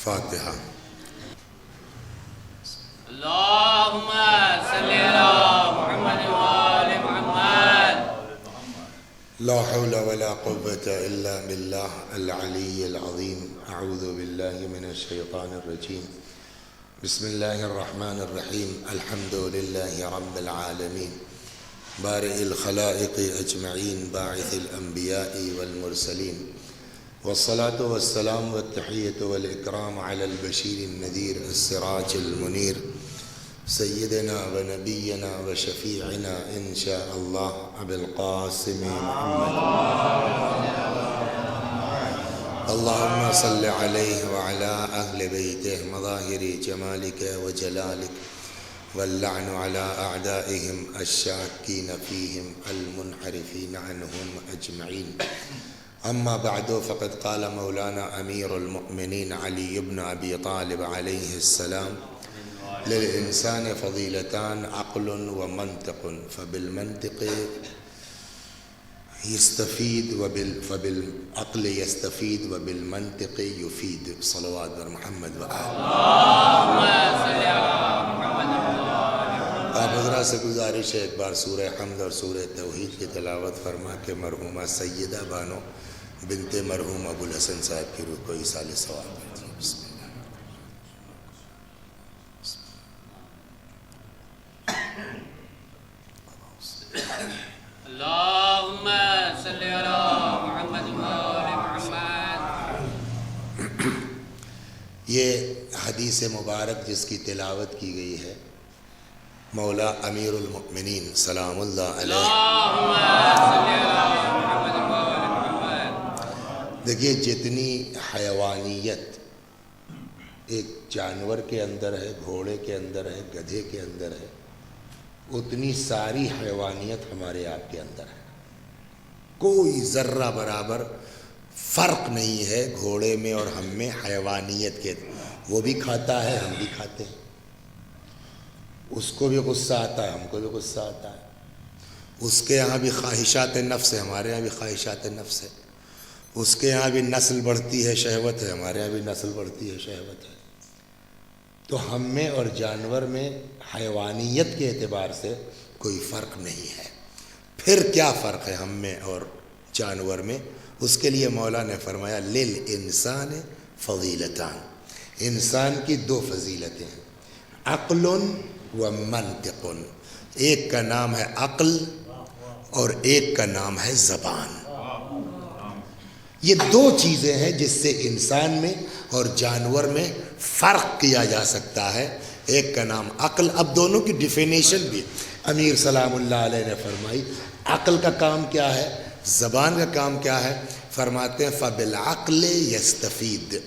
فاتحہ۔ اللہم صلی علی محمد وآل محمد۔ لا حول ولا قوة إلا بالله العلي العظيم۔ أعوذ بالله من الشيطان الرجيم۔ بسم الله الرحمن الرحيم۔ الحمد لله رب العالمين بارئ الخلائق أجمعين باعث الأنبياء والمرسلين، والصلاة والسلام والتحية والإكرام على البشير النذير السراج المنير سيدنا ونبينا وشفيعنا إن شاء الله أبي القاسم محمد، اللهم صل عليه وعلى أهل بيته مظاهر جمالك وجلالك، واللعن على أعدائهم الشاكين فيهم المنحرفين عنهم أجمعين. أما بعد، فقد قال مولانا أمير المؤمنين علي بن أبي طالب عليه السلام: للإنسان فضيلتان عقل ومنطق، فبالمنطق يستفيد فبالعقل يستفيد وبالمنطق يفيد. صلوات بر محمد آپ حضرات سے گزارش ہے ایک بار سورہ حمد اور سورہ توحید کی تلاوت فرما کے مرحومہ سیدہ بانو بنت مرحوم ابو الحسن صاحب کی روح کو ایصال ثواب کرتی ہے۔ بسم اللہ۔ اللہم صلی علی محمد وآل محمد۔ یہ حدیث مبارک جس کی تلاوت کی گئی ہے مولا امیر المؤمنین سلام اللہ علیہ، اللہم صلی علی محمد وآل محمد۔ دیکھیے جتنی حیوانیت ایک جانور کے اندر ہے، گھوڑے کے اندر ہے، گدھے کے اندر ہے، اتنی ساری حیوانیت ہمارے آپ کے اندر ہے۔ کوئی ذرہ برابر فرق نہیں ہے گھوڑے میں اور ہم میں حیوانیت کے۔ وہ بھی کھاتا ہے، ہم بھی کھاتے ہیں، اس کو بھی غصہ آتا ہے، ہم کو بھی غصہ آتا ہے، اس کے یہاں بھی خواہشات نفس ہے، ہمارے یہاں بھی خواہشات نفس ہے، اس کے یہاں بھی نسل بڑھتی ہے، شہوت ہے، ہمارے یہاں بھی نسل بڑھتی ہے، شہوت ہے۔ تو ہم میں اور جانور میں حیوانیت کے اعتبار سے کوئی فرق نہیں ہے۔ پھر کیا فرق ہے ہم میں اور جانور میں؟ اس کے لیے مولا نے فرمایا للانسان فضیلتان، انسان کی دو فضیلتیں ہیں، عقل و منطق۔ ایک کا نام ہے عقل اور ایک کا نام ہے زبان۔ یہ دو چیزیں ہیں جس سے انسان میں اور جانور میں فرق کیا جا سکتا ہے۔ ایک کا نام عقل، اب دونوں کی ڈیفینیشن بھی امیر سلام اللہ علیہ نے فرمائی۔ عقل کا کام کیا ہے، زبان کا کام کیا ہے؟ فرماتے ہیں فبالعقل یستفید،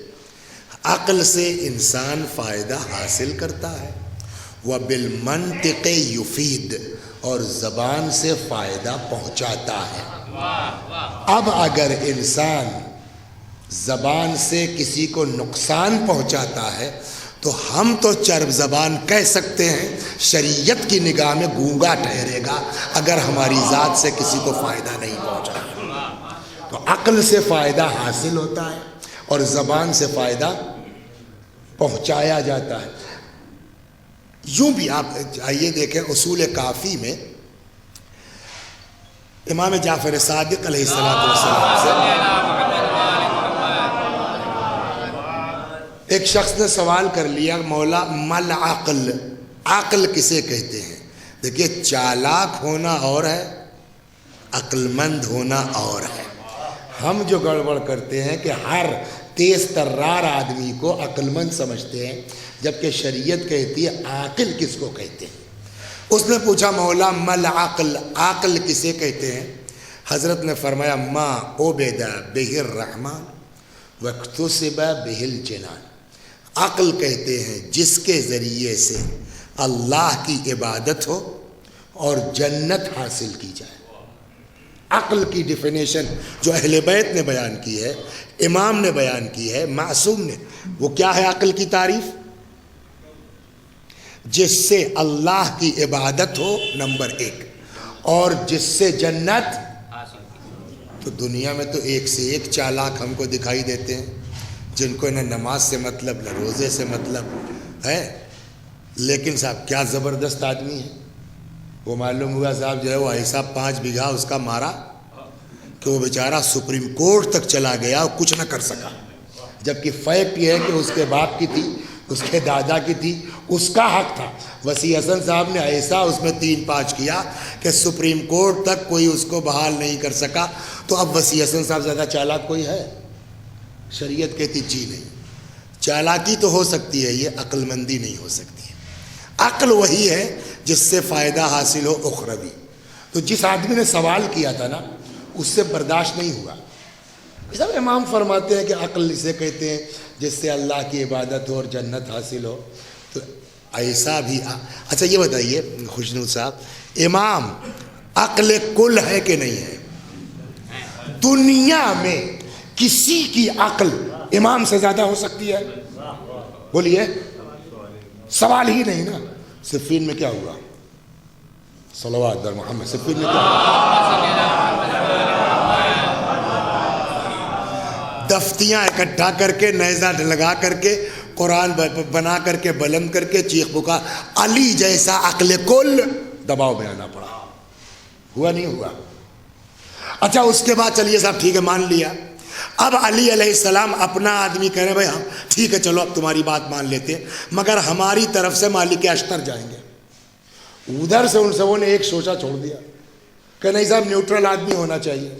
عقل سے انسان فائدہ حاصل کرتا ہے، وبالمنطق یفید، اور زبان سے فائدہ پہنچاتا ہے۔ اب اگر انسان زبان سے کسی کو نقصان پہنچاتا ہے تو ہم تو چرب زبان کہہ سکتے ہیں، شریعت کی نگاہ میں گونگا ٹھہرے گا اگر ہماری ذات سے کسی کو فائدہ نہیں پہنچا۔ تو عقل سے فائدہ حاصل ہوتا ہے اور زبان سے فائدہ پہنچایا جاتا ہے۔ یوں بھی آپ آئیے دیکھیں اصول کافی میں امام جعفر صادق علیہ السلام سے ایک شخص نے سوال کر لیا، مولا مل عقل، عقل کسے کہتے ہیں؟ دیکھیے چالاک ہونا اور ہے، عقل مند ہونا اور ہے۔ ہم جو گڑبڑ کرتے ہیں کہ ہر تیز ترار آدمی کو عقل مند سمجھتے ہیں، جبکہ شریعت کہتی ہے عاقل کس کو کہتے ہیں۔ اس نے پوچھا مولا مل عقل، عقل کسے کہتے ہیں؟ حضرت نے فرمایا ما عبد بہ الرحمن واکتسب بہ الجنان، عقل کہتے ہیں جس کے ذریعے سے اللہ کی عبادت ہو اور جنت حاصل کی جائے۔ عقل کی ڈیفینیشن جو اہل بیت نے بیان کی ہے، امام نے بیان کی ہے، معصوم نے، وہ کیا ہے عقل کی تعریف؟ جس سے اللہ کی عبادت ہو نمبر ایک، اور جس سے جنت۔ تو دنیا میں تو ایک سے ایک چالاک ہم کو دکھائی دیتے ہیں، جن کو نہ نماز سے مطلب نہ روزے سے مطلب ہے، لیکن صاحب کیا زبردست آدمی ہے وہ. معلوم ہوا صاحب جو ہے وہ ایسا 5 بیگھا اس کا مارا کہ وہ بیچارہ سپریم کورٹ تک چلا گیا اور کچھ نہ کر سکا، جبکہ فیکٹ یہ ہے کہ اس کے باپ کی تھی، اس کے دادا کی تھی، اس کا حق تھا. وسیع حسن صاحب نے ایسا اس میں 3-5 کیا کہ سپریم کورٹ تک کوئی اس کو بحال نہیں کر سکا. تو اب وسیع حسن صاحب زیادہ چالاک کوئی ہے؟ شریعت کہتی جی نہیں. چالاکی تو ہو سکتی ہے، یہ عقل مندی نہیں ہو سکتی ہے. عقل وہی ہے جس سے فائدہ حاصل ہو اخروی. تو جس آدمی نے سوال کیا تھا نا اس سے برداشت نہیں ہوا. سب امام فرماتے ہیں کہ عقل اسے کہتے ہیں جس سے اللہ کی عبادت ہو اور جنت حاصل ہو. تو ایسا بھی اچھا یہ بتائیے خوشنود صاحب، امام عقل کل ہے کہ نہیں ہے؟ دنیا میں کسی کی عقل امام سے زیادہ ہو سکتی ہے؟ بولیے. سوال ہی نہیں نا. صفین میں کیا ہوا؟ صلوات بر محمد. صفین میں کیا ہوا؟ دفتیاں اکٹھا کر کے، نیزہ لگا کر کے، قرآن بنا کر کے، بلند کر کے چیخ پکار. علی جیسا عقل کل دباؤ میں آنا پڑا. ہوا نہیں ہوا؟ اچھا اس کے بعد چلیے صاحب ٹھیک ہے مان لیا. اب علی علیہ السلام اپنا آدمی کہہ رہے بھائی ہاں ٹھیک ہے چلو اب تمہاری بات مان لیتے ہیں، مگر ہماری طرف سے مالک اشتر جائیں گے. ادھر سے ان سبوں نے ایک سوچا چھوڑ دیا کہ نہیں صاحب نیوٹرل آدمی ہونا چاہیے،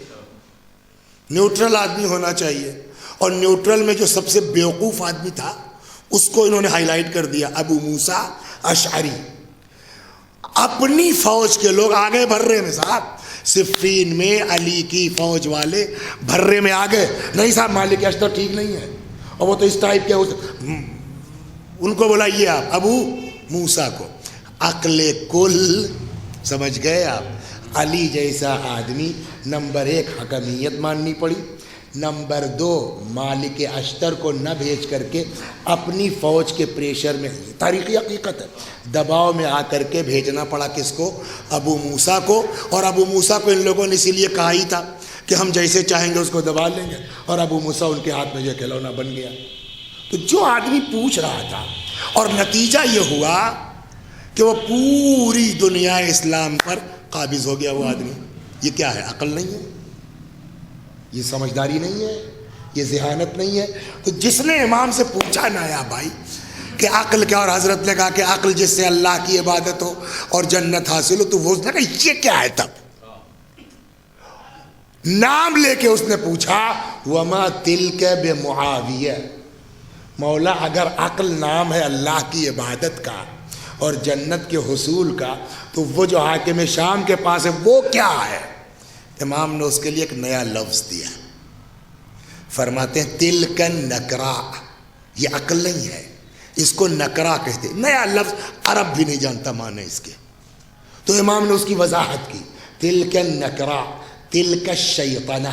نیوٹرل آدمی ہونا چاہیے. اور نیوٹرل میں جو سب سے بیوقوف آدمی تھا اس کو انہوں نے ہائی لائٹ کر دیا، ابو موسیٰ اشعری. اپنی فوج کے لوگ آ گئے بھرے میں صاحب، صفین میں علی کی فوج والے بھرے میں آ گئے. نہیں صاحب مالک اشتر ٹھیک نہیں ہے، اور وہ تو اس ٹائپ کے. ان کو بلائیے آپ ابو موسیٰ کو. عقل کل سمجھ گئے آپ؟ علی جیسا آدمی نمبر 1 حکمیت ماننی پڑی، نمبر 2 مالک اشتر کو نہ بھیج کر کے اپنی فوج کے پریشر میں، تاریخی حقیقت ہے، دباؤ میں آ کر کے بھیجنا پڑا کس کو؟ ابو موسیٰ کو. اور ابو موسیٰ کو ان لوگوں نے اسی لیے کہا ہی تھا کہ ہم جیسے چاہیں گے اس کو دبا لیں گے، اور ابو موسیٰ ان کے ہاتھ میں جو کھلونا بن گیا. تو جو آدمی پوچھ رہا تھا اور نتیجہ یہ ہوا کہ وہ پوری دنیا اسلام پر قابض ہو گیا وہ آدمی. یہ کیا ہے؟ عقل نہیں ہے، یہ سمجھداری نہیں ہے، یہ ذہانت نہیں ہے. تو جس نے امام سے پوچھا نایا بھائی کہ عقل کیا، اور حضرت نے کہا کہ عقل جس سے اللہ کی عبادت ہو اور جنت حاصل ہو، تو وہ اس نے کہا یہ کیا ہے؟ تب نام لے کے اس نے پوچھا وما تلک بمعاویہ. مولا اگر عقل نام ہے اللہ کی عبادت کا اور جنت کے حصول کا، تو وہ جو حاکم شام کے پاس ہے وہ کیا ہے؟ امام نے اس کے لیے ایک نیا لفظ دیا، فرماتے ہیں تلک نکرا. یہ عقل نہیں ہے، اس کو نکرا کہتے ہیں. نیا لفظ، عرب بھی نہیں جانتا معنی اس کے. تو امام نے اس کی وضاحت کی، تلک نکرا تلک الشیطنہ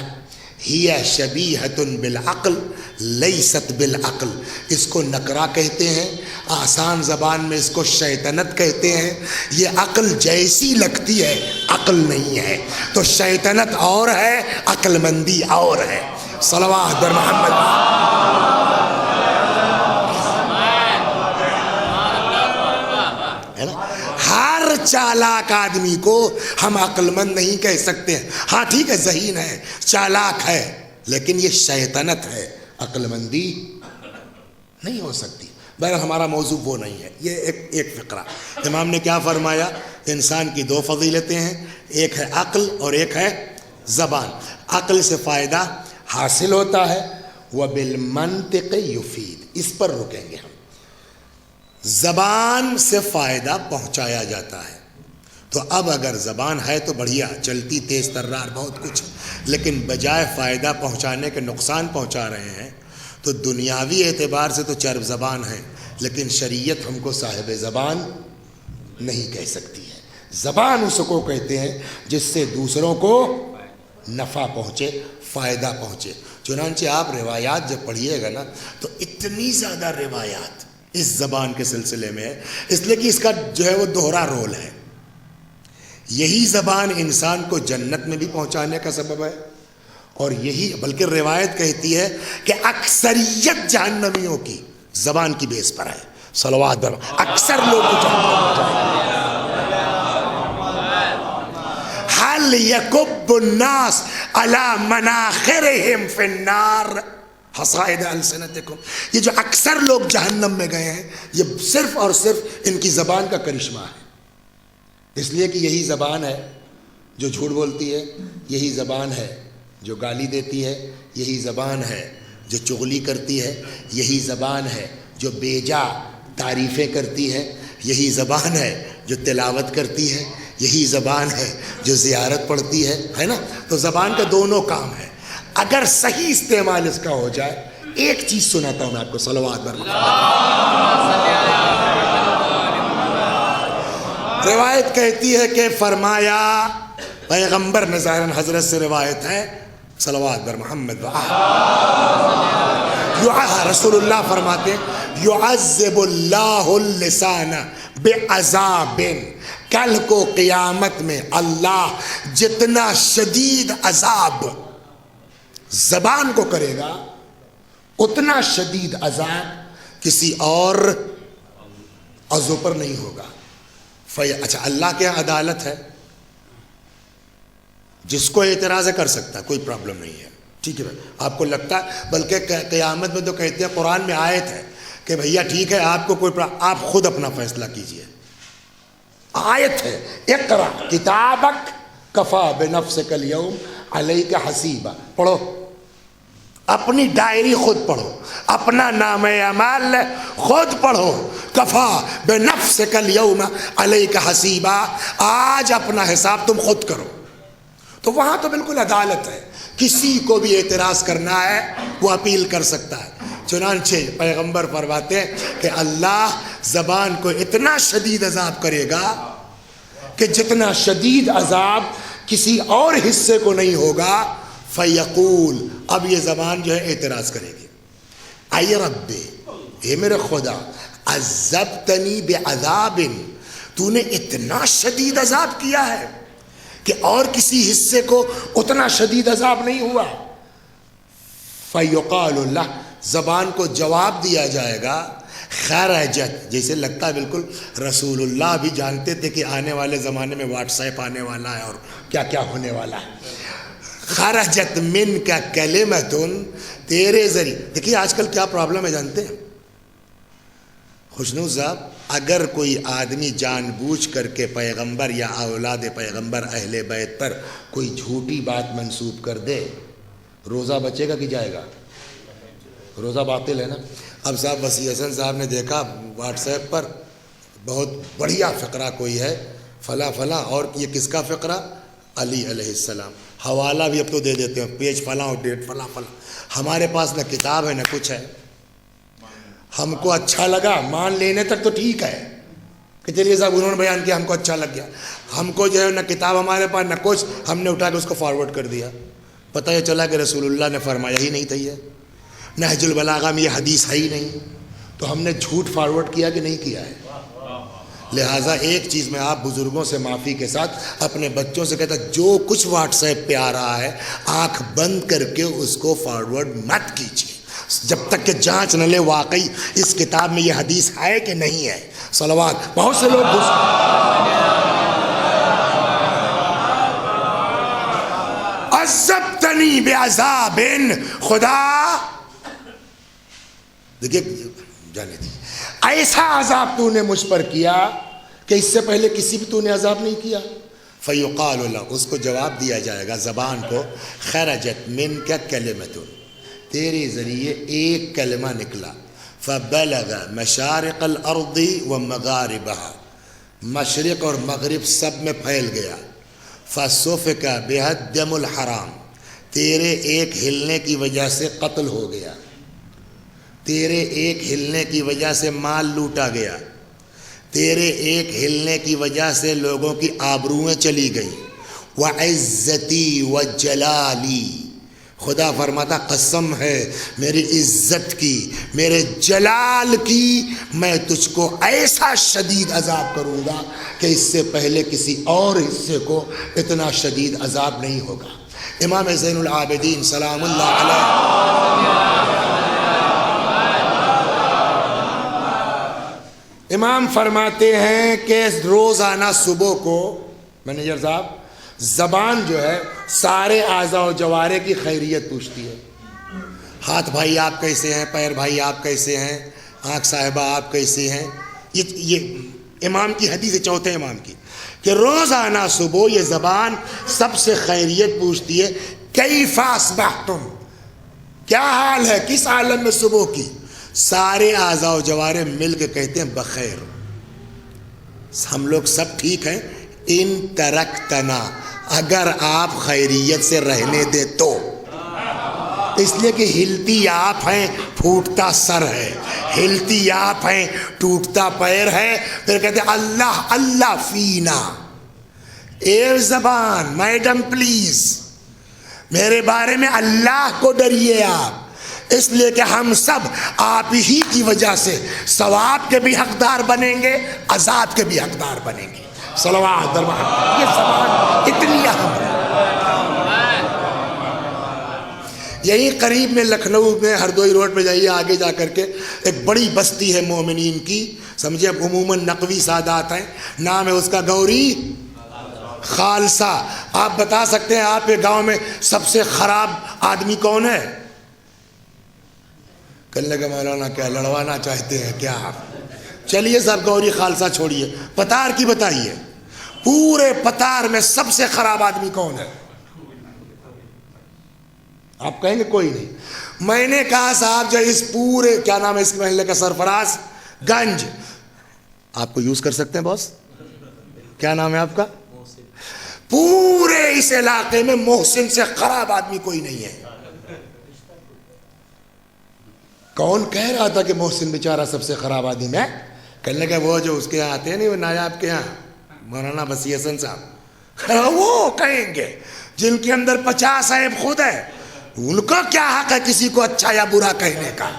ہی شبیہۃ بالعقل لیست بالعقل. اس کو نکرا کہتے ہیں، آسان زبان میں اس کو شیطنت کہتے ہیں. یہ عقل جیسی لگتی ہے، عقل نہیں ہے. تو شیطنت اور ہے، عقل مندی اور ہے. صلوات بر محمد. ہر چالاک آدمی کو ہم عقل مند نہیں کہہ سکتے ہیں. ہاں ٹھیک ہے ذہین ہے، چالاک ہے، لیکن یہ شیطنت ہے، عقل مندی نہیں ہو سکتی. بہرحال ہمارا موضوع وہ نہیں ہے، یہ ایک فقرہ. امام نے کیا فرمایا؟ انسان کی 2 فضیلتیں ہیں، ایک ہے عقل اور ایک ہے زبان. عقل سے فائدہ حاصل ہوتا ہے، وبالمنطق یفید. اس پر رکیں گے ہم. زبان سے فائدہ پہنچایا جاتا ہے. تو اب اگر زبان ہے تو بڑھیا، چلتی تیز ترار بہت کچھ، لیکن بجائے فائدہ پہنچانے کے نقصان پہنچا رہے ہیں. تو دنیاوی اعتبار سے تو چرب زبان ہے، لیکن شریعت ہم کو صاحب زبان نہیں کہہ سکتی ہے. زبان اس کو کہتے ہیں جس سے دوسروں کو نفع پہنچے، فائدہ پہنچے. چنانچہ آپ روایات جب پڑھیے گا نا تو اتنی زیادہ روایات اس زبان کے سلسلے میں ہے، اس لیے کہ اس کا جو ہے وہ دوہرا رول ہے. یہی زبان انسان کو جنت میں بھی پہنچانے کا سبب ہے اور یہی بلکہ روایت کہتی ہے کہ اکثریت جہنمیوں کی زبان کی بیس پر ہے. صلوات بر اکثر لوگ جہنم میں جائیں گے. حل یکب الناس علی مناخرہم فی النار حصائد السنتکم. یہ جو اکثر لوگ جہنم میں گئے ہیں یہ صرف اور صرف ان کی زبان کا کرشمہ ہے. اس لیے کہ یہی زبان ہے جو جھوٹ بولتی ہے, یہی زبان ہے جو گالی دیتی ہے, یہی زبان ہے جو چغلی کرتی ہے, یہی زبان ہے جو بیجا تعریفیں کرتی ہے, یہی زبان ہے جو تلاوت کرتی ہے, یہی زبان ہے جو زیارت پڑھتی ہے نا. تو زبان کا دونوں کام ہے. اگر صحیح استعمال اس کا ہو جائے, ایک چیز سناتا ہوں میں آپ کو, صلوات بر روایت کہتی ہے کہ فرمایا پیغمبر نے, ظاہراً حضرت سے روایت ہے, صلوات بر محمد رسول اللہ فرماتے یعذب اللہ اللسان بعذاب, کل کو قیامت میں اللہ جتنا شدید عذاب زبان کو کرے گا اتنا شدید عذاب کسی اور عضو پر نہیں ہوگا. اچھا, اللہ کے یہاں عدالت ہے, جس کو اعتراض کر سکتا ہے, کوئی پرابلم نہیں ہے, ٹھیک ہے. آپ کو لگتا ہے, بلکہ قیامت میں تو کہتے ہیں, قرآن میں آیت ہے کہ بھیا ٹھیک ہے آپ کو کوئی آپ خود اپنا فیصلہ کیجئے. آیت ہے, اقرا کتابک کفا بنفسک الیوم علیک حسیبا. پڑھو, اپنی ڈائری خود پڑھو, اپنا نام اعمال خود پڑھو. کفا بنفسک الیوم علیک حسیبا, آج اپنا حساب تم خود کرو. تو وہاں تو بالکل عدالت ہے, کسی کو بھی اعتراض کرنا ہے وہ اپیل کر سکتا ہے. چنانچہ پیغمبر فرماتے ہیں کہ اللہ زبان کو اتنا شدید عذاب کرے گا کہ جتنا شدید عذاب کسی اور حصے کو نہیں ہوگا. فیقول, اب یہ زبان جو ہے اعتراض کرے گی, اے رب, اے میرے خدا, عذبتنی بعذاب, تو نے اتنا شدید عذاب کیا ہے کہ اور کسی حصے کو اتنا شدید عذاب نہیں ہوا. فیقال اللہ, زبان کو جواب دیا جائے گا, خرجت, جیسے لگتا ہے بالکل رسول اللہ بھی جانتے تھے کہ آنے والے زمانے میں واٹس ایپ آنے والا ہے اور کیا کیا ہونے والا ہے. خرجت من کا کلمتن, تیرے ذریعے. دیکھیے آج کل کیا پرابلم ہے جانتے ہیں خوشنو صاحب, اگر کوئی آدمی جان بوجھ کر کے پیغمبر یا اولاد پیغمبر اہل بیت پر کوئی جھوٹی بات منسوب کر دے, روزہ بچے گا کہ جائے گا؟ روزہ باطل ہے نا. اب صاحب وسیع حسن صاحب نے دیکھا واٹس ایپ پر بہت بڑھیا فقرہ کوئی ہے فلاں فلاں, اور یہ کس کا فقرہ؟ علی علیہ السلام. حوالہ بھی اب تو دے دیتے ہیں, پیج فلاں اور ڈیٹ فلاں فلاں. ہمارے پاس نہ کتاب ہے نہ کچھ ہے. ہم کو اچھا لگا, مان لینے تک تو ٹھیک ہے کہ چلیے صاحب انہوں نے بیان کیا, ہم کو اچھا لگ گیا. ہم کو جو ہے نہ کتاب ہمارے پاس نہ کچھ, ہم نے اٹھا کے اس کو فارورڈ کر دیا. پتہ یہ چلا کہ رسول اللہ نے فرمایا ہی نہیں تھا, یہ نہج البلاغہ میں یہ حدیث ہے ہی نہیں, تو ہم نے جھوٹ فارورڈ کیا کہ نہیں کیا ہے. لہٰذا ایک چیز میں آپ بزرگوں سے معافی کے ساتھ اپنے بچوں سے کہتا, جو کچھ واٹس ایپ پہ آ رہا ہے آنکھ بند کر کے اس کو فارورڈ مت کیجیے جب تک کہ جانچ نہ لے واقعی اس کتاب میں یہ حدیث ہے کہ نہیں ہے. صلوات. بہت سے لوگ عذبتنی بعذاب, خدا دیکھیے جانے دی, ایسا عذاب تو نے مجھ پر کیا کہ اس سے پہلے کسی بھی تو نے عذاب نہیں کیا. فیقال اللہ, اس کو جواب دیا جائے گا زبان کو, خرجت من کا کلمۃ, تیرے ذریعے ایک کلمہ نکلا, فبلغ مشارق الارض ومغاربها, مشرق اور مغرب سب میں پھیل گیا. فسفک بها الدم الحرام, تیرے ایک ہلنے کی وجہ سے قتل ہو گیا, تیرے ایک ہلنے کی وجہ سے مال لوٹا گیا, تیرے ایک ہلنے کی وجہ سے لوگوں کی آبروئیں چلی گئیں. وعزتی وجلالی, خدا فرماتا قسم ہے میری عزت کی, میرے جلال کی, میں تجھ کو ایسا شدید عذاب کروں گا کہ اس سے پہلے کسی اور حصے کو اتنا شدید عذاب نہیں ہوگا. امام زین العابدین سلام اللہ علیہ امام فرماتے ہیں کہ روزانہ صبح کو مینیجر صاحب زبان جو ہے سارے اعضاء و جوارح کی خیریت پوچھتی ہے. ہاتھ بھائی آپ کیسے ہیں، پیر بھائی آپ کیسے ہیں، آنکھ صاحبہ آپ کیسے ہیں. یہ امام کی حدیث ہے، چوتھے امام کی، کہ روزانہ صبح یہ زبان سب سے خیریت پوچھتی ہے. کیف اصبحتم، کیا حال ہے، کس عالم میں صبح کی. سارے اعضاء و جوارح مل کے کہتے ہیں بخیر، ہم لوگ سب ٹھیک ہیں. ان ترکتنا، اگر آپ خیریت سے رہنے دے تو. اس لیے کہ ہلتی آپ ہیں پھوٹتا سر ہے، ہلتی آپ ہیں ٹوٹتا پیر ہے. پھر کہتے ہیں اللہ اللہ فینا. اے زبان میڈم پلیز میرے بارے میں اللہ کو ڈریے آپ، اس لیے کہ ہم سب آپ ہی کی وجہ سے ثواب کے بھی حقدار بنیں گے، عذاب کے بھی حقدار بنیں گے. صلوات در محمد. یہ زبان اتنی اہم ہے. یہی قریب میں لکھنؤ میں ہردوئی روڈ پہ جائیے، آگے جا کر کے ایک بڑی بستی ہے مومنین کی، سمجھے عموماً نقوی سادات ہیں، نام ہے اس کا گوری خالصہ. آپ بتا سکتے ہیں آپ کے گاؤں میں سب سے خراب آدمی کون ہے؟ کہنے لگا مولانا کیا لڑوانا چاہتے ہیں کیا آپ؟ چلیے صاحب گوری خالصہ چھوڑیے، پتار کی بتائیے. پورے پتار میں سب سے خراب آدمی کون ہے؟ آپ کہیں گے کوئی نہیں. میں نے کہا صاحب جو اس پورے کیا نام ہے اس محلے کا، سرفراز گنج، آپ کو یوز کر سکتے ہیں باس، کیا نام ہے آپ کا؟ پورے اس علاقے میں محسن سے خراب آدمی کوئی نہیں ہے. کون کہہ رہا تھا کہ محسن بیچارہ سب سے خراب آدمی ہے؟ کہنے لگا وہ جو اس کے یہاں آتے ہیں نہیں، وہ نایاب کے یہاں مولانا وسیع حسن صاحب، وہ کہیں گے جن کے اندر 50 عیب خود ہے، ان کا کیا حق ہے کسی کو اچھا یا برا کہنے کا؟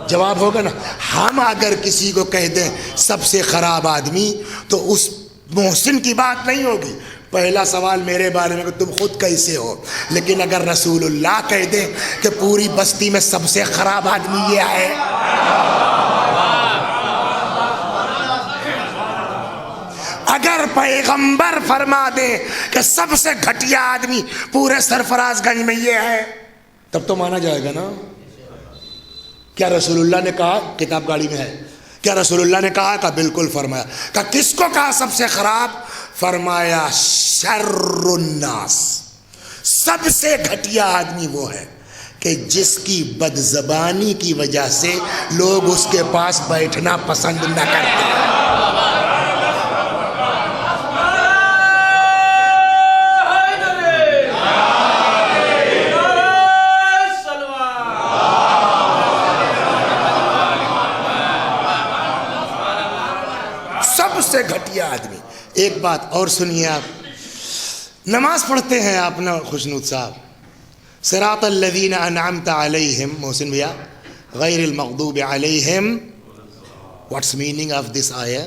جواب ہوگا نا. ہم اگر کسی کو کہہ دیں سب سے خراب آدمی تو اس محسن کی بات نہیں ہوگی. پہلا سوال میرے بارے میں کہ تم خود کیسے ہو. لیکن اگر رسول اللہ کہہ دیں کہ پوری بستی میں سب سے خراب آدمی یہ ہے، اگر پیغمبر فرما دیں کہ سب سے گھٹیا آدمی پورے سرفراز گنج میں یہ ہے، تب تو مانا جائے گا نا. کیا رسول اللہ نے کہا؟ کتاب گاڑی میں ہے. کیا رسول اللہ نے کہا؟ کہ بالکل فرمایا. کہ کس کو کہا سب سے خراب؟ فرمایا شر الناس، سب سے گھٹیا آدمی وہ ہے کہ جس کی بد زبانی کی وجہ سے لوگ اس کے پاس بیٹھنا پسند نہ کرتے. سب سے گھٹیا آدمی. ایک بات اور سنیے، آپ نماز پڑھتے ہیں آپ نا خوشنود صاحب، صراط الذین انعمت علیہم، محسن بھیا، غیر المغضوب علیہم. واٹس میننگ آف دس آیا؟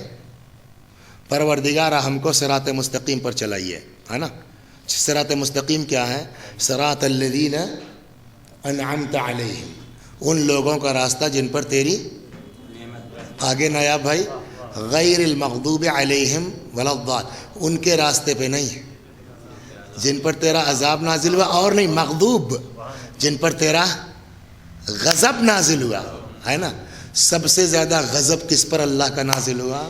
پروردگار ہم کو صراط مستقیم پر چلائیے، ہے نا. صراط مستقیم کیا ہے؟ صراط الذین انعمت علیہم، ان لوگوں کا راستہ جن پر تیری، آگے نایاب بھائی، غیر المغضوب علیہم ولا الضال، ان کے راستے پہ نہیں جن پر تیرا عذاب نازل ہوا، اور نہیں مغضوب جن پر تیرا غضب نازل ہوا، ہے نا. سب سے زیادہ غضب کس پر اللہ کا نازل ہوا؟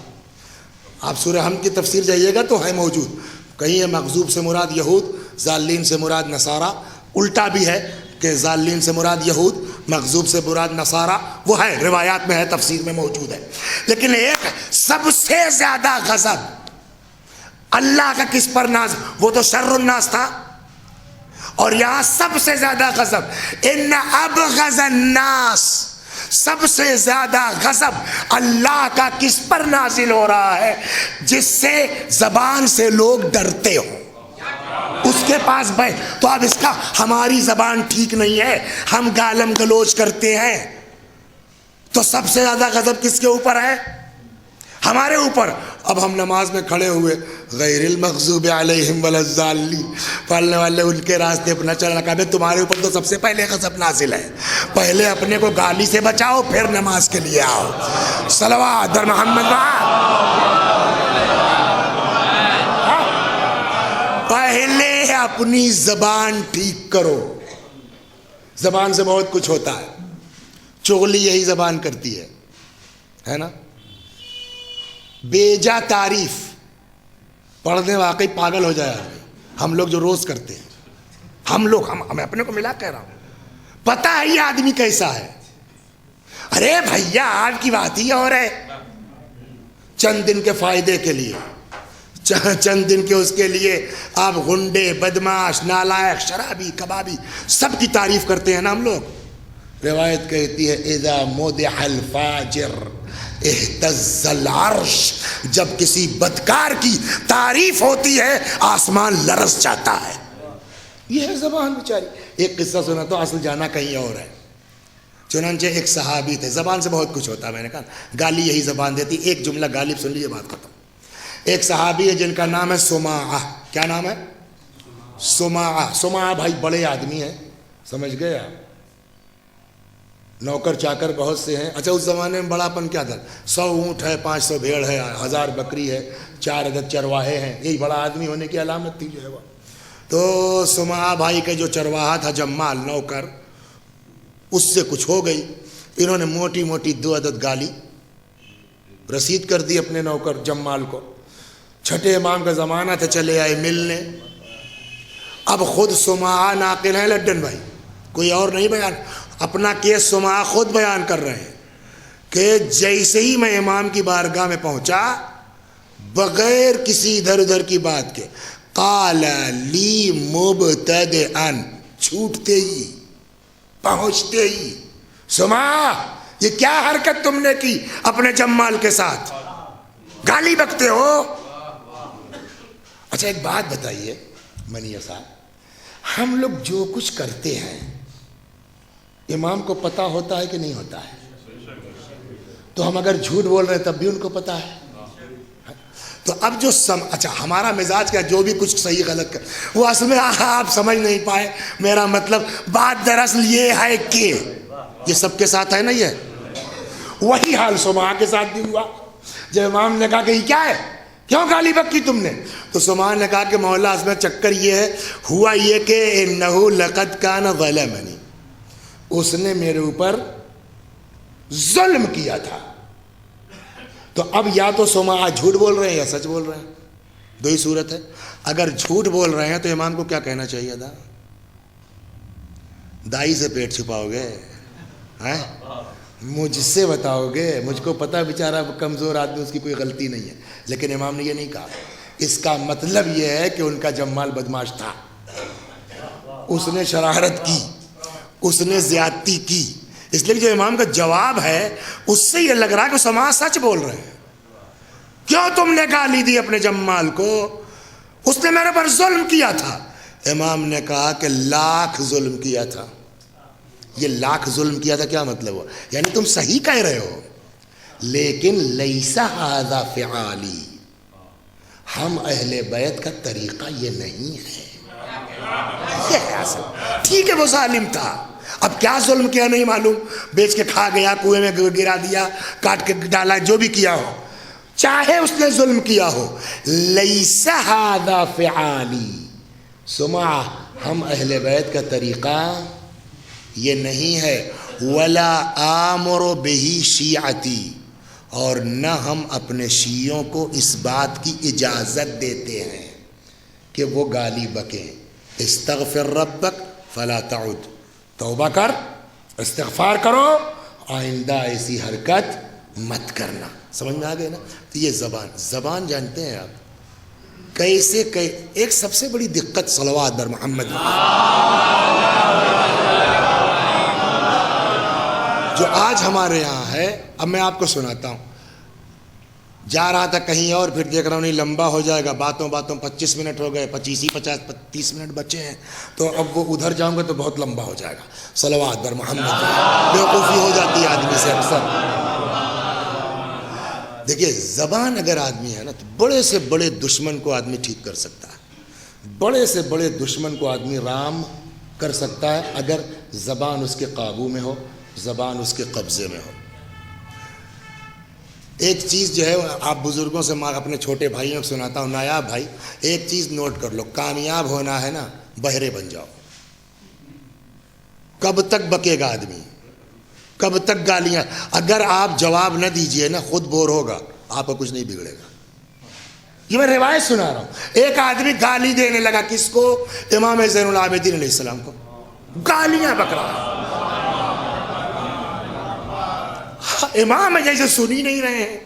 آپ سورہ حمد کی تفسیر جائیے گا تو ہے موجود. کہیں ہے مغضوب سے مراد یہود، ضالین سے مراد نصارہ، الٹا بھی ہے کہ ضالین سے مراد یہود، مغضوب سے مراد نصارہ، وہ ہے روایات میں ہے، تفسیر میں موجود ہے. لیکن ایک سب سے زیادہ غضب اللہ کا کس پر ناز، وہ تو شر الناس تھا، اور یہاں سب سے زیادہ غضب ان ابغض الناس، سب سے زیادہ غضب اللہ کا کس پر نازل ہو رہا ہے؟ جس سے زبان سے لوگ ڈرتے ہوں، اس کے پاس بیٹھ. تو اب اس کا ہماری زبان ٹھیک نہیں ہے، ہم گالم گلوچ کرتے ہیں، تو سب سے زیادہ غضب کس کے اوپر ہے؟ ہمارے اوپر. اب ہم نماز میں کھڑے ہوئے غیر المغضوب علیہم ولا الضالین، پڑھنے والے ان کے راستے پر نہ چلنا. کہا تمہارے اوپر تو سب سے پہلے غضب نازل ہے، پہلے اپنے کو گالی سے بچاؤ پھر نماز کے لیے آؤ. صلوات در محمد. پہلے اپنی زبان ٹھیک کرو. زبان سے بہت کچھ ہوتا ہے، چغلی یہی زبان کرتی ہے نا. بیجا تعریف پڑھنے واقعی پاگل ہو جائے آدمی. ہم لوگ جو روز کرتے ہیں، ہمیں اپنے کو ملا کہہ رہا ہوں، پتہ ہے یہ آدمی کیسا ہے. ارے بھیا آپ کی بات ہی اور ہے. چند دن کے فائدے کے لیے، چند دن کے اس کے لیے آپ غنڈے، بدماش، نالائق، شرابی، کبابی سب کی تعریف کرتے ہیں نا ہم لوگ. روایت کہتی ہے اذا مدح الفاجر اہتز العرش، جب کسی بدکار کی تعریف ہوتی ہے آسمان لرز جاتا ہے. یہ ہے زبان بیچاری. ایک قصہ سنا تو اصل جانا کہیں اور ہے. چنانچہ ایک صحابی تھے. زبان سے بہت کچھ ہوتا ہے، میں نے کہا گالی یہی زبان دیتی. ایک جملہ غالب سن لیجیے، بات ختم. ایک صحابی ہے جن کا نام ہے سماعہ. کیا نام ہے؟ سماعہ. سماعہ بھائی بڑے آدمی ہیں، سمجھ گئے آپ. نوکر چاکر بہت سے ہیں. اچھا اس زمانے میں بڑا پن کیا تھا؟ 100 اونٹ ہے، 500 بھیڑ ہے، 1000 بکری ہے، 4 عدد چرواہے ہیں. یہی بڑا آدمی ہونے کی علامت تھی جو ہے وہ. تو سماعہ بھائی کے جو چرواہا تھا جمال نوکر، اس سے کچھ ہو گئی. انہوں نے موٹی موٹی 2 عدد گالی رسید کر دی اپنے نوکر جمال کو. چھٹے امام کا زمانہ تھا، چلے آئے ملنے. اب خود سماعہ ناقل ہیں لڈن بھائی، کوئی اور نہیں بیان. اپنا کیس سماعہ خود بیان کر رہے ہیں کہ جیسے ہی میں امام کی بارگاہ میں پہنچا، بغیر کسی ادھر ادھر کی بات کے، قال لی مبتدئن، چھوٹتے ہی پہنچتے ہی، سماعہ یہ کیا حرکت تم نے کی اپنے جمال کے ساتھ، گالی بکتے ہو. اچھا ایک بات بتائیے منیہ صاحب، ہم لوگ جو کچھ کرتے ہیں امام کو پتا ہوتا ہے کہ نہیں ہوتا ہے؟ تو ہم اگر جھوٹ بول رہے ہیں تب بھی ان کو پتا ہے. تو اب جو اچھا ہمارا مزاج کیا، جو بھی کچھ صحیح غلط کر وہ اصل میں آپ سمجھ نہیں پائے. میرا مطلب بات دراصل یہ ہے کہ یہ سب کے ساتھ ہے نا. یہ وہی حال سماعہ کے ساتھ بھی ہوا. جب امام نے کہا کہ یہ کیا ہے، کیوں گالی بکی تم نے، تو سماعہ نے کہا کہ مولا اس میں چکر یہ ہے، ہوا یہ کہ انہو لقد کان ظلمنی، اس نے میرے اوپر ظلم کیا تھا. تو اب یا تو سماعہ جھوٹ بول رہے ہیں یا سچ بول رہے ہیں، دو ہی صورت ہے. اگر جھوٹ بول رہے ہیں تو امام کو کیا کہنا چاہیے تھا؟ دائی سے پیٹ چھپاؤ گے، مجھ سے بتاؤ گے، مجھ کو پتا بیچارہ کمزور آدمی، اس کی کوئی غلطی نہیں ہے. لیکن امام نے یہ نہیں کہا. اس کا مطلب یہ ہے کہ ان کا جمال بدماش تھا، اس نے شرارت کی، اس نے زیادتی کی. اس لیے جو امام کا جواب ہے اس سے یہ لگ رہا ہے کہ سماعہ سچ بول رہے ہیں. کیوں تم نے گالی دی اپنے جمال کو، اس نے میرے پر ظلم کیا تھا. امام نے کہا کہ لاکھ ظلم کیا تھا. یہ لاکھ ظلم کیا تھا کیا مطلب ہوا؟ یعنی تم صحیح کہہ رہے ہو، لیکن لیس ھذا فعالی، ہم اہل بیت کا طریقہ یہ نہیں ہے. یہ ہے اصل. ٹھیک ہے وہ ظالم تھا، اب کیا ظلم کیا نہیں معلوم، بیچ کے کھا گیا، کنویں میں گرا دیا، کاٹ کے ڈالا، جو بھی کیا ہو، چاہے اس نے ظلم کیا ہو. لیس ھذا فعالی، سماعہ ہم اہل بیت کا طریقہ یہ نہیں ہے. ولا آمر بہ شیعتی، اور نہ ہم اپنے شیعوں کو اس بات کی اجازت دیتے ہیں کہ وہ گالی بکیں. استغفر ربک فلا تعد، توبہ کر، استغفار کرو، آئندہ ایسی حرکت مت کرنا. سمجھ میں آ گئے نا؟ تو یہ زبان جانتے ہیں آپ کیسے ایک سب سے بڑی دقت صلوات بر محمد جو آج ہمارے یہاں ہے. اب میں آپ کو سناتا ہوں. جا رہا تھا کہیں اور، پھر دیکھ رہا ہوں نہیں لمبا ہو جائے گا، باتوں 25 منٹ ہو گئے، 30 منٹ بچے ہیں، تو اب وہ ادھر جاؤں گا تو بہت لمبا ہو جائے گا. صلوات بر محمد. بیوقوفی ہو جاتی ہے آدمی سے اکثر. دیکھیے زبان اگر آدمی ہے نا تو بڑے سے بڑے دشمن کو آدمی ٹھیک کر سکتا ہے، بڑے سے بڑے دشمن کو آدمی رام کر سکتا ہے اگر زبان اس کے قابو میں ہو، زبان اس کے قبضے میں ہو۔ ایک چیز جو ہے آپ بزرگوں سے میں اپنے چھوٹے بھائیوں کو سناتا ہوں، نایاب بھائی ایک چیز نوٹ کر لو، کامیاب ہونا ہے نا بہرے بن جاؤ۔ کب تک بکے گا آدمی، کب تک گالیاں، اگر آپ جواب نہ دیجئے نا خود بور ہوگا، آپ کو کچھ نہیں بگڑے گا۔ یہ میں روایت سنا رہا ہوں، ایک آدمی گالی دینے لگا، کس کو؟ امام زین العابدین علیہ السلام کو، گالیاں بک رہا ہے۔ امام جیسے سن ہی نہیں رہے ہیں،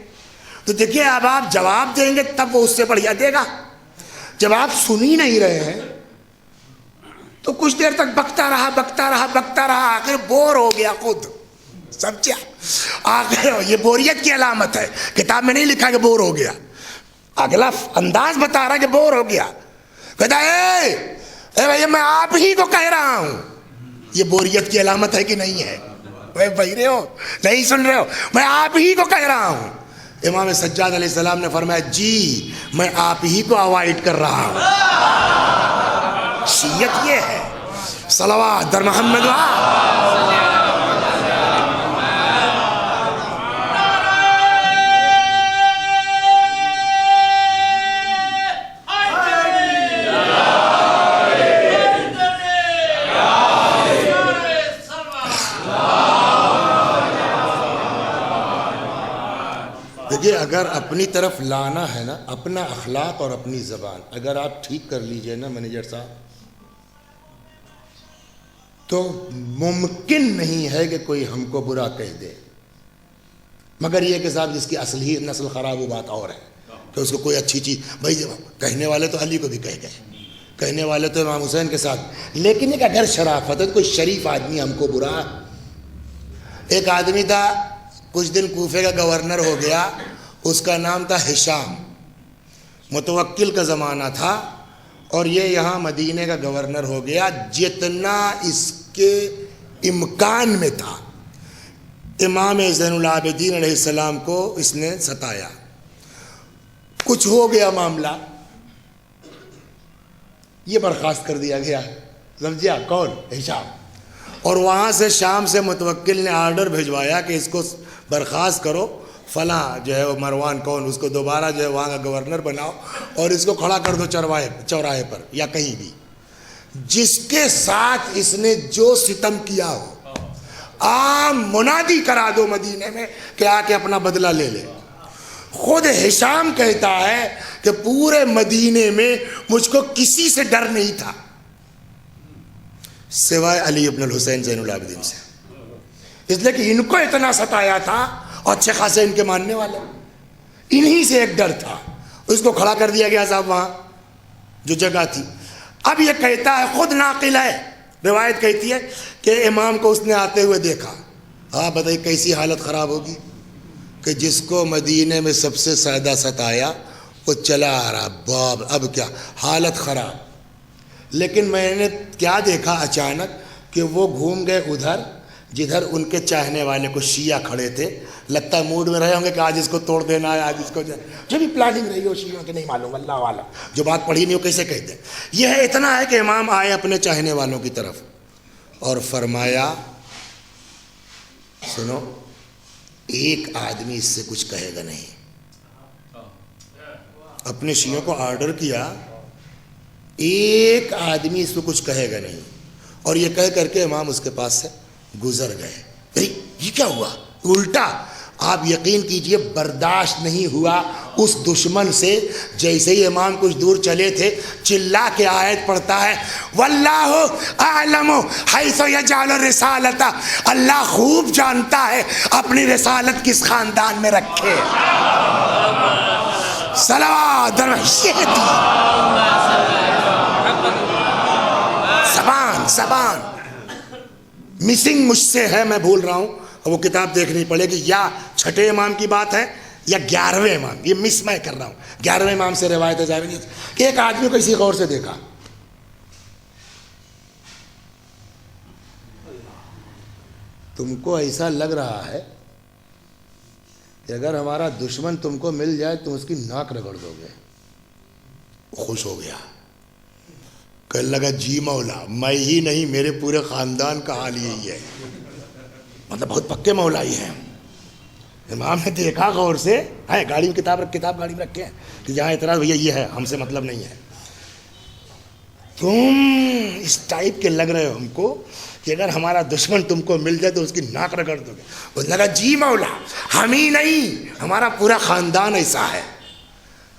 تو دیکھیے اب آپ جواب دیں گے تب وہ اس سے بڑھیا دے گا، جب آپ سن ہی نہیں رہے ہیں تو کچھ دیر تک بکتا رہا، آخر بور ہو گیا خود، سمجھا؟ آخر یہ بوریت کی علامت ہے، کتاب میں نہیں لکھا کہ بور ہو گیا، اگلا انداز بتا رہا کہ بور ہو گیا، کہتا اے بھائی میں آپ ہی کو کہہ رہا ہوں، یہ بوریت کی علامت ہے کہ نہیں ہے؟ بھائی رہے ہو نہیں سن رہے ہو، میں آپ ہی کو کہہ رہا ہوں۔ امام سجاد علیہ السلام نے فرمایا جی میں آپ ہی کو اوائڈ کر رہا ہوں۔ شیعت یہ ہے، صلوات در محمد دیکھیے اگر اپنی طرف لانا ہے نا اپنا اخلاق اور اپنی زبان اگر آپ ٹھیک کر لیجئے نا مینیجر صاحب، تو ممکن نہیں ہے کہ کوئی ہم کو برا کہہ دے، مگر یہ کہ صاحب جس کی اصلی نسل خراب وہ بات اور ہے کہ اس کو کوئی اچھی چیز، بھائی کہنے والے تو علی کو بھی کہہ گئے، کہنے والے تو امام حسین کے ساتھ، لیکن ایک اگر شرافت ہے کوئی شریف آدمی ہم کو برا۔ ایک آدمی تھا کچھ دن کوفے کا گورنر ہو گیا، اس کا نام تھا ہشام، متوکل کا زمانہ تھا، اور یہ یہاں مدینے کا گورنر ہو گیا۔ جتنا اس کے امکان میں تھا امام زین العابدین علیہ السلام کو اس نے ستایا، کچھ ہو گیا معاملہ، یہ برخاست کر دیا گیا، سمجھیا؟ کون؟ ہشام۔ اور وہاں سے شام سے متوکل نے آرڈر بھیجوایا کہ اس کو برخاست کرو، فلاں جو ہے وہ مروان کون، اس کو دوبارہ جو ہے وہاں کا گورنر بناؤ اور اس کو کھڑا کر دو چوراہے پر یا کہیں بھی، جس کے ساتھ اس نے جو ستم کیا ہو عام منادی کرا دو مدینے میں کہ آ کے اپنا بدلہ لے لے۔ خود ہشام کہتا ہے کہ پورے مدینے میں مجھ کو کسی سے ڈر نہیں تھا سوائے علی ابن الحسین زین العابدین سے، اس لیے کہ ان کو اتنا ستایا تھا اور اچھے خاصے ان کے ماننے والے، انہی سے ایک ڈر تھا، اس کو کھڑا کر دیا گیا صاحب وہاں جو جگہ تھی۔ اب یہ کہتا ہے، خود ناقل ہے، روایت کہتی ہے کہ امام کو اس نے آتے ہوئے دیکھا، آپ بتائیے کیسی حالت خراب ہوگی کہ جس کو مدینے میں سب سے زیادہ ستایا وہ چلا آ رہا، باب اب کیا حالت خراب۔ لیکن میں نے کیا دیکھا اچانک کہ وہ گھوم گئے ادھر جدھر ان کے چاہنے والے کو شیعہ کھڑے تھے، لگتا ہے موڈ میں رہے ہوں گے کہ آج اس کو توڑ دینا ہے، آج اس کو جو بھی پلاننگ رہی ہو شیعوں کے نہیں معلوم، اللہ والا جو بات پڑھی نہیں ہو کیسے کہتے ہیں۔ یہ ہے اتنا ہے کہ امام آئے اپنے چاہنے والوں کی طرف اور فرمایا سنو ایک آدمی اس سے کچھ کہے گا نہیں، اپنے شیعوں کو آرڈر کیا ایک آدمی اس کو کچھ کہے گا نہیں، اور یہ کہہ کر کے امام اس کے پاس سے گزر گئے۔ یہ کیا ہوا؟ الٹا آپ یقین کیجئے برداشت نہیں ہوا اس دشمن سے، جیسے ہی امام کچھ دور چلے تھے چلا کے آیت پڑھتا ہے واللہ اعلم حیث یجعل الرسالۃ، اللہ خوب جانتا ہے اپنی رسالت کس خاندان میں رکھے۔ صلوات زبان مسنگ مجھ سے ہے، میں بھول رہا ہوں، وہ کتاب دیکھنی پڑے گی، یا چھٹے امام کی بات ہے یا 11ویں امام، یہ مس میں کر رہا ہوں۔ 11ویں امام سے روایت ہے کہ ایک آدمی کو اسی غور سے دیکھا، تم کو ایسا لگ رہا ہے کہ اگر ہمارا دشمن تم کو مل جائے تم اس کی ناک رگڑ دو گے. خوش ہو گیا, کہنے لگا جی مولا, میں ہی نہیں میرے پورے خاندان کا حال یہی ہے. مطلب بہت پکے مولائی ہیں. امام نے دیکھا غور سے, ہے گاڑی میں کتاب گاڑی میں رکھے ہیں کہ جہاں اعتراض بھیا یہ ہے, ہم سے مطلب نہیں ہے. تم اس ٹائپ کے لگ رہے ہو ہم کو کہ اگر ہمارا دشمن تم کو مل جائے تو اس کی ناک رگڑ دو گے. اس نے کہا جی مولا, ہم ہی نہیں ہمارا پورا خاندان ایسا ہے.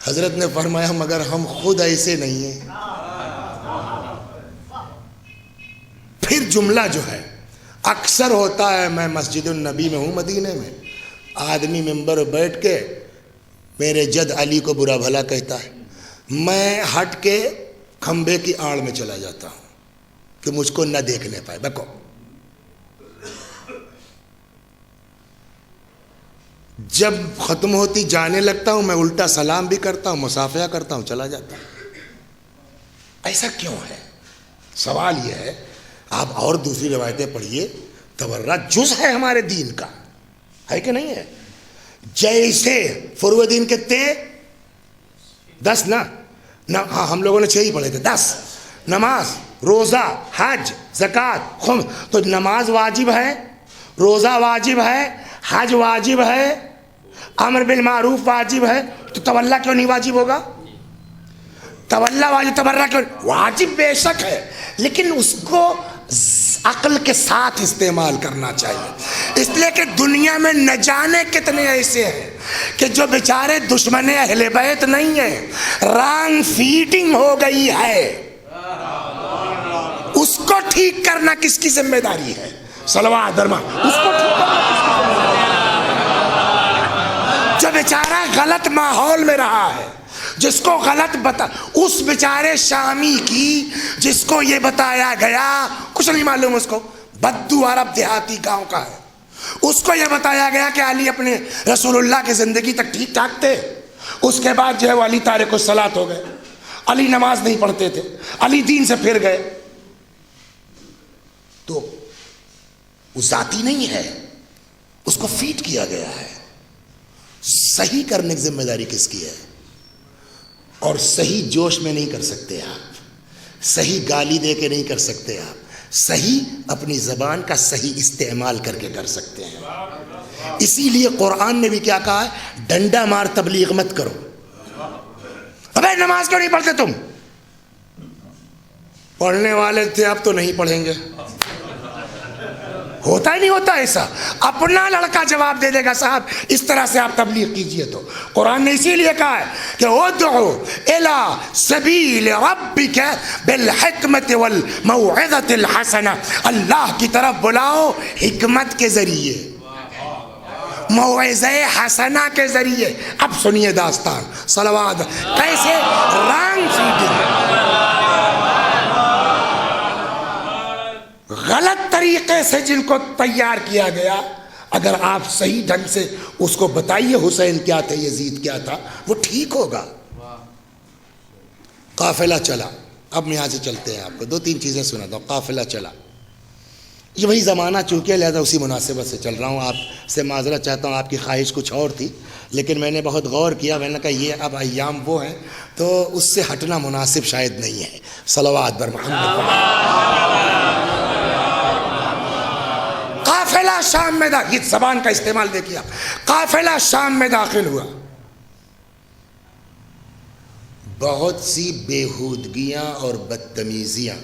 حضرت نے فرمایا مگر ہم خود ایسے نہیں ہیں. پھر جملہ جو ہے اکثر ہوتا ہے, میں مسجد النبی میں ہوں مدینے میں, آدمی ممبر بیٹھ کے میرے جد علی کو برا بھلا کہتا ہے, میں ہٹ کے کھمبے کی آڑ میں چلا جاتا ہوں کہ مجھ کو نہ دیکھنے پائے. بکو, جب ختم ہوتی جانے لگتا ہوں میں الٹا سلام بھی کرتا ہوں, مصافحہ کرتا ہوں, چلا جاتا ہوں. ایسا کیوں ہے؟ سوال یہ ہے, آپ اور دوسری روایتیں پڑھیے, تورات جز ہے ہمارے دین کا, ہے کہ نہیں ہے؟ جیسے فروع دین کے 10 نہ ہاں ہم لوگوں نے 6 ہی پڑھے تھے. 10 نماز, روزہ, حج, زکوٰۃ, خمس. تو نماز واجب ہے, روزہ واجب ہے, حج واجب ہے, امر بالمعروف واجب ہے, تو تولا کیوں نہیں واجب ہوگا؟ تولا واجب, تبرہ کیوں واجب؟ بے شک ہے, لیکن اس کو عقل کے ساتھ استعمال کرنا چاہیے. اس لیے کہ دنیا میں نہ جانے کتنے ایسے ہیں کہ جو بیچارے دشمن اہل بیت نہیں ہیں, رانگ فیٹنگ ہو گئی ہے, اس کو ٹھیک کرنا کس کی ذمہ داری ہے؟ صلوات درما, اس کو ٹھیک کرنا جو بیچارہ غلط ماحول میں رہا ہے, جس کو غلط اس بیچارے شامی کی جس کو یہ بتایا گیا, کچھ نہیں معلوم اس کو, بدو عرب دیہاتی گاؤں کا ہے, اس کو یہ بتایا گیا کہ علی اپنے رسول اللہ کی زندگی تک ٹھیک ٹھاک تھے, اس کے بعد جو ہے وہ علی تارک الصلاۃ ہو گئے, علی نماز نہیں پڑھتے تھے, علی دین سے پھر گئے. تو وہ ذاتی نہیں ہے, اس کو فیٹ کیا گیا ہے. صحیح کرنے کی ذمہ داری کس کی ہے؟ اور صحیح جوش میں نہیں کر سکتے آپ, صحیح گالی دے کے نہیں کر سکتے آپ, صحیح اپنی زبان کا صحیح استعمال کر کے کر سکتے ہیں. اسی لیے قرآن نے بھی کیا کہا ہے, ڈنڈا مار تبلیغ مت کرو. ابے نماز کیوں نہیں پڑھتے تم؟ پڑھنے والے تھے اب تو نہیں پڑھیں گے. ہوتا ہی نہیں ہوتا ایسا. اپنا لڑکا جواب دے دے گا صاحب اس طرح سے آپ تبلیغ کیجئے. تو قرآن نے اسی لیے کہا ہے کہ ادعو الی سبیل ربک بالحکمت والموعظۃ الحسنہ, اللہ کی طرف بلاؤ حکمت کے ذریعے, موعظہ حسنہ کے ذریعے. اب سنیے داستان, صلوات کیسے رانگ فیٹنگ, غلط طریقے سے جن کو تیار کیا گیا, اگر آپ صحیح ڈھنگ سے اس کو بتائیے حسین کیا تھے, یزید کیا تھا, وہ ٹھیک ہوگا. قافلہ چلا, اب یہاں سے چلتے ہیں, آپ کو 2-3 چیزیں سناتا ہوں. قافلہ چلا, یہ وہی زمانہ چونکہ لہذا اسی مناسبت سے چل رہا ہوں. آپ سے معذرت چاہتا ہوں, آپ کی خواہش کچھ اور تھی, لیکن میں نے بہت غور کیا, میں نے کہا یہ اب ایام وہ ہیں تو اس سے ہٹنا مناسب شاید نہیں ہے. صلوات بر محمد. قافلہ شام میں داخل, زبان کا استعمال دیکھیے آپ, قافلہ شام میں داخل ہوا. بہت سی بےہودگیاں اور بدتمیزیاں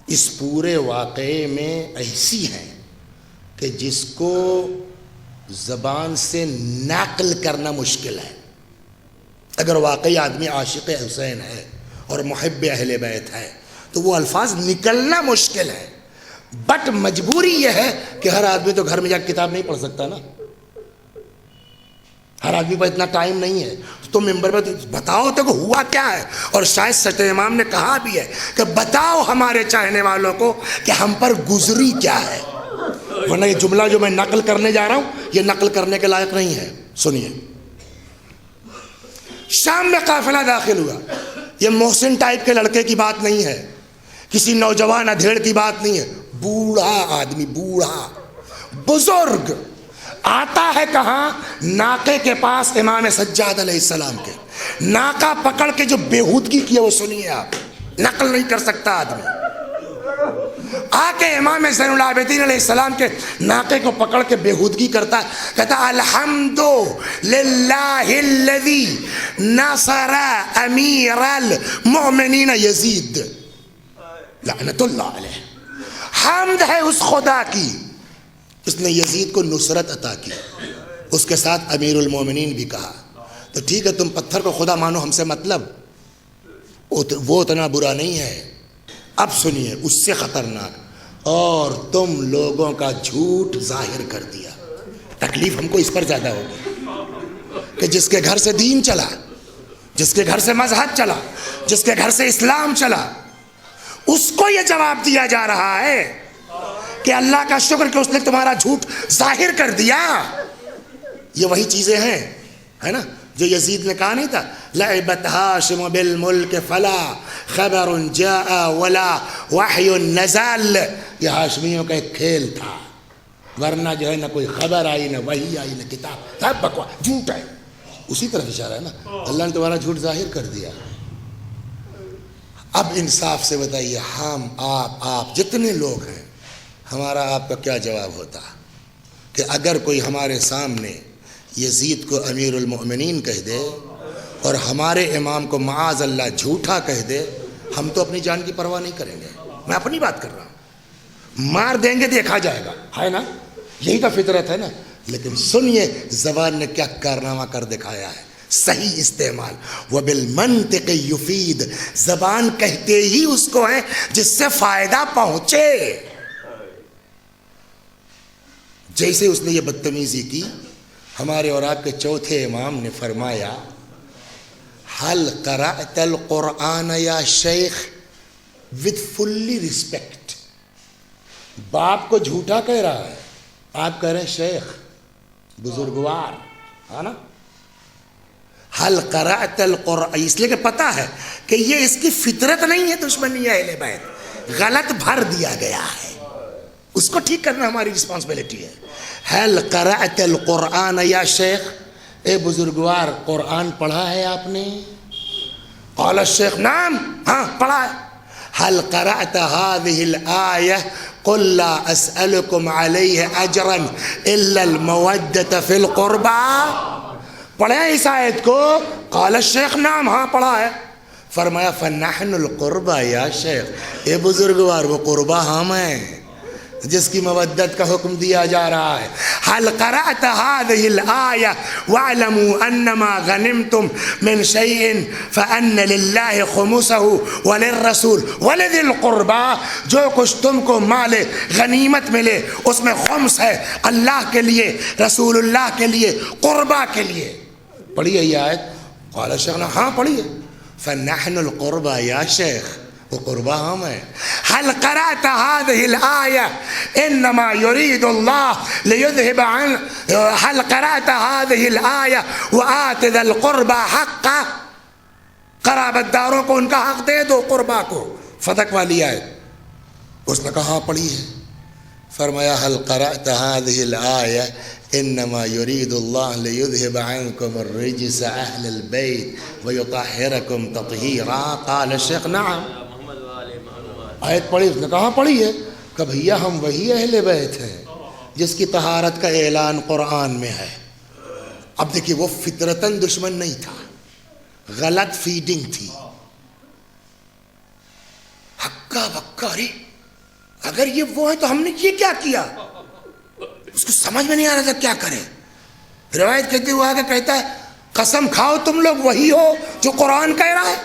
اس پورے واقعے میں ایسی ہیں کہ جس کو زبان سے نقل کرنا مشکل ہے. اگر واقعی آدمی عاشق حسین ہے اور محب اہل بیت ہے تو وہ الفاظ نکلنا مشکل ہے. بٹ مجبوری یہ ہے کہ ہر آدمی تو گھر میں جا کے کتاب نہیں پڑھ سکتا نا, ہر آدمی پر اتنا ٹائم نہیں ہے. تو ممبر میں بتاؤ تو ہوا کیا ہے, اور شاید سچ امام نے کہا بھی ہے کہ بتاؤ ہمارے چاہنے والوں کو کہ ہم پر گزری کیا ہے, ورنہ یہ جملہ جو میں نقل کرنے جا رہا ہوں یہ نقل کرنے کے لائق نہیں ہے. سنیے, شام میں قافلہ داخل ہوا. یہ محسن ٹائپ کے لڑکے کی بات نہیں ہے, کسی نوجوان ادھیڑ کی بات نہیں ہے, بوڑھا آدمی, بوڑھا بزرگ آتا ہے کہاں؟ ناقے کے پاس امام سجاد علیہ السلام کے، ناقہ پکڑ کے جو بےہودگی کی ہے وہ سنیے آپ، نقل نہیں کر سکتا آدمی۔ آ کے امام زین العابدین علیہ السلام کے ناقے کو پکڑ کے بےہودگی کرتا ہے، کہتا الحمد للہ الذی نصر امیر المؤمنین یزید لعنت اللہ علیہ، حمد ہے اس خدا کی، اس نے یزید کو نصرت عطا کی، اس کے ساتھ امیر المومنین بھی کہا۔ تو ٹھیک ہے تم پتھر کو خدا مانو، ہم سے مطلب، وہ اتنا برا نہیں ہے۔ اب سنیے اس سے خطرناک، اور تم لوگوں کا جھوٹ ظاہر کر دیا۔ تکلیف ہم کو اس پر زیادہ ہوگی کہ جس کے گھر سے دین چلا، جس کے گھر سے مذہب چلا، جس کے گھر سے اسلام چلا، اس کو یہ جواب دیا جا رہا ہے کہ اللہ کا شکر کہ اس نے تمہارا جھوٹ ظاہر کر دیا۔ یہ وہی چیزیں ہیں، ہے نا، جو یزید نے کہا نہیں تھا لعبت ہاشم بالملک فلا خبر جاء ولا وحی نزل، یہ ہاشمیوں کا ایک کھیل تھا، ورنہ جو ہے نہ کوئی خبر آئی، نہ وحی آئی، نہ کتاب، سب بکواس، جھوٹ ہے۔ اسی طرف اشارہ ہے نا، اللہ نے تمہارا جھوٹ ظاہر کر دیا۔ اب انصاف سے بتائیے، ہم آپ جتنے لوگ ہیں، ہمارا آپ کا کیا جواب ہوتا کہ اگر کوئی ہمارے سامنے یزید کو امیر المؤمنین کہہ دے اور ہمارے امام کو معاذ اللہ جھوٹا کہہ دے، ہم تو اپنی جان کی پرواہ نہیں کریں گے۔ میں اپنی بات کر رہا ہوں، مار دیں گے دیکھا جائے گا، ہے نا، یہی تو فطرت ہے نا۔ لیکن سنیے زبان نے کیا کارنامہ کر دکھایا ہے، صحیح استعمال، وَبِالْمَنْطِقِ يُفِيدُ، زبان کہتے ہی اس کو ہے جس سے فائدہ پہنچے۔ جیسے اس نے یہ بدتمیزی کی، ہمارے اور آپ کے چوتھے امام نے فرمایا حل قرأت القرآن یا شیخ، with fully respect، باپ کو جھوٹا کہہ رہا ہے، آپ کہہ رہے ہیں شیخ، بزرگوار، ہے نا، حل قرأت القرآن، اس لیے کہ پتا ہے کہ یہ اس کی فطرت نہیں ہے دشمنی اہل بیت، غلط بھر دیا گیا ہے، اس کو ٹھیک کرنا ہماری رسپانسبلٹی ہے۔ حل قرأت القرآن یا شیخ، اے بزرگوار قرآن پڑھا ہے آپ نے؟ قال الشیخ نعم، ہاں پڑھا ہے۔ حل قرأت هذه الآية قل لا أسألكم عليه أجرا إلا المودة في القربى، پڑھا ہے اس آیت کو؟ قال الشیخ نعم، ہاں پڑھا ہے۔ فرمایا فنحن القربى یا شیخ، اے بزرگوار وہ قربہ ہم ہیں جس کی مودت کا حکم دیا جا رہا ہے۔ حل قرأت هذه الآية واعلموا انما غنمتم من شيء فان لله خمسه وللرسول ولذي القربى، جو کچھ تم کو مال غنیمت ملے اس میں خمس ہے، اللہ کے لیے، رسول اللہ کے لیے، قربہ کے لیے۔ پڑھیے یہ آیت؟ قال الشیخ ہاں پڑھیے۔ فنحن القربى یا شیخ، وہ قربہ ہم ہیں۔ حل قرأت هذه الآية انما يريد الله ليذهب عن، حل قرأت هذه الآية وآت ذا القربى حقه، قرابت داروں کو ان کا حق دے دو، قربہ کو، فتق والی آیت۔ اس نے کہا ہاں پڑھی ہے۔ فرمایا حل قرأت هذه الآية انما يريد الله ليذهب عنكم الرجس اهل البيت ويطهركم تطهيرا، قال الشيخ نعم، آیت پڑھی؟ اس نے کہا پڑھی ہے۔ کہ بھیا ہم وہی اہل بیت ہیں جس کی طہارت کا اعلان قرآن میں ہے۔ اب دیکھیے وہ فطرتاً دشمن نہیں تھا، غلط فیڈنگ تھی، ہکا بکا، ارے اگر یہ وہ ہے تو ہم نے یہ کیا کیا، اس کو سمجھ میں نہیں آ رہا تھا کیا کرے۔ روایت کہتے ہوئے آگے کہتا ہے قسم کھاؤ تم لوگ وہی ہو جو قرآن کہہ رہا ہے۔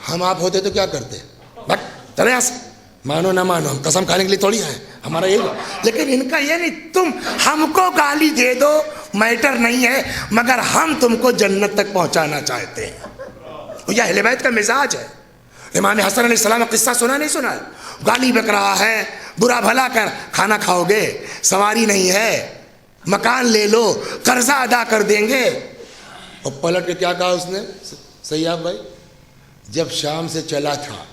ہم آپ ہوتے تو کیا کرتے؟ بٹ چلے یہاں سے، مانو نہ مانو، ہم قسم کھانے کے لیے تھوڑی آئے، ہمارا یہی۔ لیکن ان کا یہ نہیں، تم ہم کو گالی دے دو میٹر نہیں ہے، مگر ہم تم کو جنت تک پہنچانا چاہتے ہیں۔ یہ اہل بیت کا مزاج ہے۔ امام حسن علیہ السلام کا قصہ سنا نہیں سنا؟ گالی بک رہا ہے، برا بھلا کر، کھانا کھاؤ گے، سواری نہیں ہے، مکان لے لو، قرضہ ادا کر دیں گے۔ اور پلٹ کے کیا کہا اس نے؟ سیاب بھائی جب شام سے چلا تھا،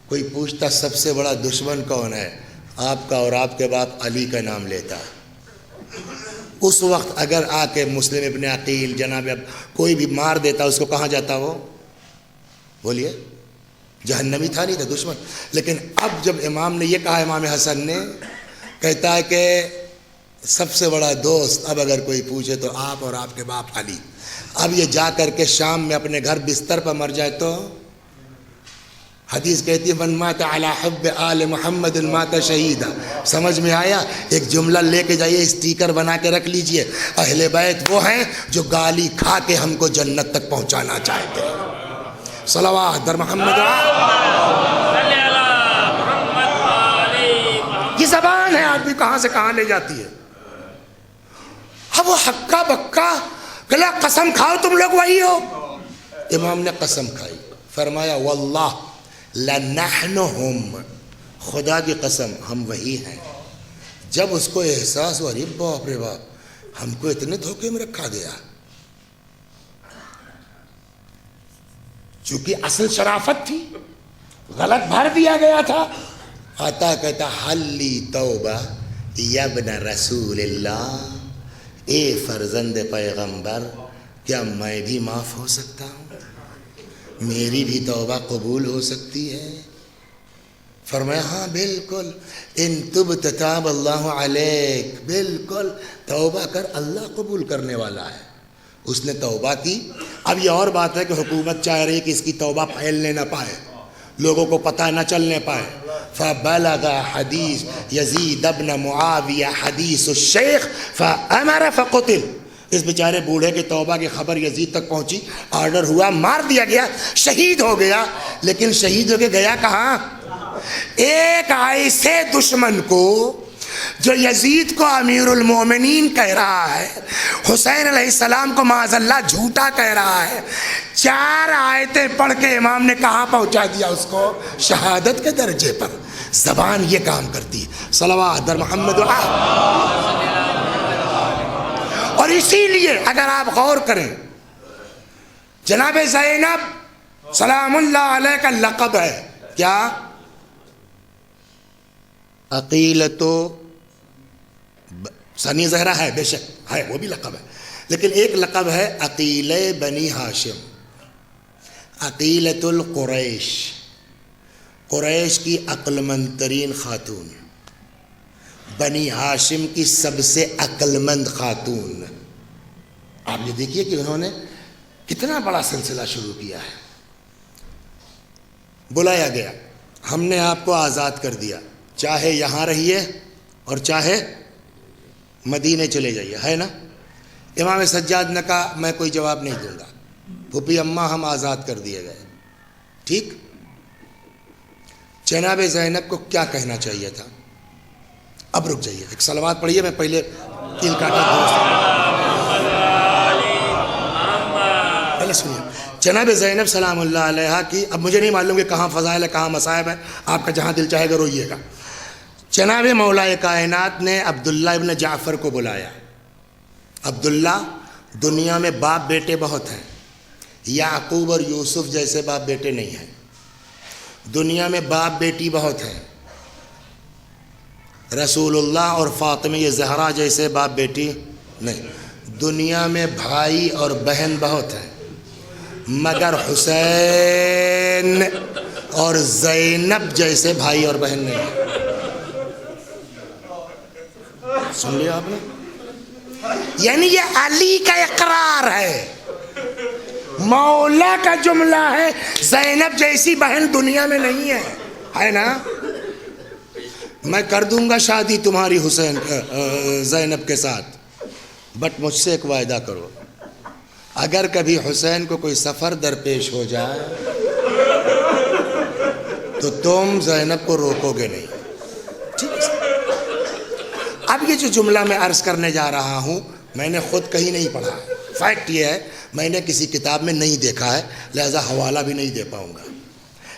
کوئی پوچھتا سب سے بڑا دشمن کون ہے؟ آپ کا، اور آپ کے باپ علی کا نام لیتا، اس وقت اگر آ کے مسلم ابن عقیل جناب اب کوئی بھی مار دیتا اس کو کہاں جاتا وہ؟ بولیے، جہنمی تھا، نہیں تھا، دشمن. لیکن اب جب امام نے یہ کہا، امام حسن نے، کہتا ہے کہ سب سے بڑا دوست اب اگر کوئی پوچھے تو آپ اور آپ کے باپ علی. اب یہ جا کر کے شام میں اپنے گھر بستر پر مر جائے تو حدیث کہتی ہے من مات علی حب آل محمد مات شہیدا. سمجھ میں آیا؟ ایک جملہ لے کے جائیے، اسٹیکر بنا کے رکھ لیجئے، اہل بیت وہ ہیں جو گالی کھا کے ہم کو جنت تک پہنچانا چاہتے ہیں. صلوات در محمد. یہ زبان ہے آدمی کہاں سے کہاں لے جاتی ہے. اب وہ ہکا بکا کہلا قسم کھاؤ تم لوگ وہی ہو. امام نے قسم کھائی، فرمایا واللہ لنحن ہم، خدا کی قسم ہم وہی ہیں. جب اس کو احساس ہوا ارے باپ رے باپ ہم کو اتنے دھوکے میں رکھا گیا، چونکہ اصل شرافت تھی، غلط بھر دیا گیا تھا. آتا کہتا حلی توبہ یابن رسول اللہ، اے فرزند پیغمبر کیا میں بھی معاف ہو سکتا ہوں؟ میری بھی توبہ قبول ہو سکتی ہے؟ فرمایا ہاں بالکل، ان تبت تاب اللہ علیک، بالکل توبہ کر، اللہ قبول کرنے والا ہے. اس نے توبہ کی. اب یہ اور بات ہے کہ حکومت چاہ رہی کہ اس کی توبہ پھیلنے نہ پائے، لوگوں کو پتہ نہ چلنے پائے. فبلغ حدیث یزید ابن معاویہ حدیث الشیخ فامر فقتل. اس بیچارے بوڑھے کے توبہ کی خبر یزید تک پہنچی، آرڈر ہوا، مار دیا گیا، شہید ہو گیا. لیکن شہید ہو کے گیا کہاں؟ ایک ایسے دشمن کو جو یزید کو امیر المومنین کہہ رہا ہے، حسین علیہ السلام کو معاذ اللہ جھوٹا کہہ رہا ہے. 4 آیتیں پڑھ کے امام نے کہاں پہنچا دیا اس کو؟ شہادت کے درجے پر. زبان یہ کام کرتی ہے. صلوات در محمد. اور اسی لیے اگر آپ غور کریں، جناب زینب سلام اللہ علیہ کا لقب ہے کیا؟ عقیلتو ثانی زہرا ہے، بے شک ہے، وہ بھی لقب ہے. لیکن ایک لقب ہے عقیل بنی ہاشم، عقیلت القریش، قریش کی عقل مند ترین خاتون، بنی ہاشم کی سب سے عقل مند خاتون. آپ یہ دیکھیے کہ انہوں نے کتنا بڑا سلسلہ شروع کیا ہے. بلایا گیا، ہم نے آپ کو آزاد کر دیا، چاہے یہاں رہیے اور چاہے مدینے چلے جائیے، ہے نا؟ امام سجاد نے کہا میں کوئی جواب نہیں دوں گا، پھوپھی اماں ہم آزاد کر دیے گئے. ٹھیک. جناب زینب کو کیا کہنا چاہیے تھا؟ اب رک جائیے، ایک صلوات پڑھیے، میں پہلے تیل کاٹا پہلے سنیے. جناب زینب سلام اللہ علیہ کی، اب مجھے نہیں معلوم کہ کہاں فضائل ہے کہاں مصائب ہے، آپ کا جہاں دل چاہے گا روئیے گا. جناب مولا کائنات نے عبداللہ ابن جعفر کو بلایا. عبداللہ، دنیا میں باپ بیٹے بہت ہیں، یعقوب اور یوسف جیسے باپ بیٹے نہیں ہیں. دنیا میں باپ بیٹی بہت ہیں، رسول اللہ اور فاطمہ زہرا جیسے باپ بیٹی نہیں. دنیا میں بھائی اور بہن بہت ہیں، مگر حسین اور زینب جیسے بھائی اور بہن نہیں ہیں. سن لیا آپ نے؟ یعنی یہ علی کا اقرار ہے، مولا کا جملہ ہے. زینب جیسی بہن دنیا میں نہیں ہے نا؟ میں کر دوں گا شادی تمہاری حسین زینب کے ساتھ، بٹ مجھ سے ایک وعدہ کرو، اگر کبھی حسین کو کوئی سفر درپیش ہو جائے تو تم زینب کو روکو گے نہیں. ٹھیک ہے. اب یہ جو جملہ میں عرض کرنے جا رہا ہوں میں نے خود کہیں نہیں پڑھا ہے، فیکٹ یہ ہے میں نے کسی کتاب میں نہیں دیکھا ہے، لہذا حوالہ بھی نہیں دے پاؤں گا.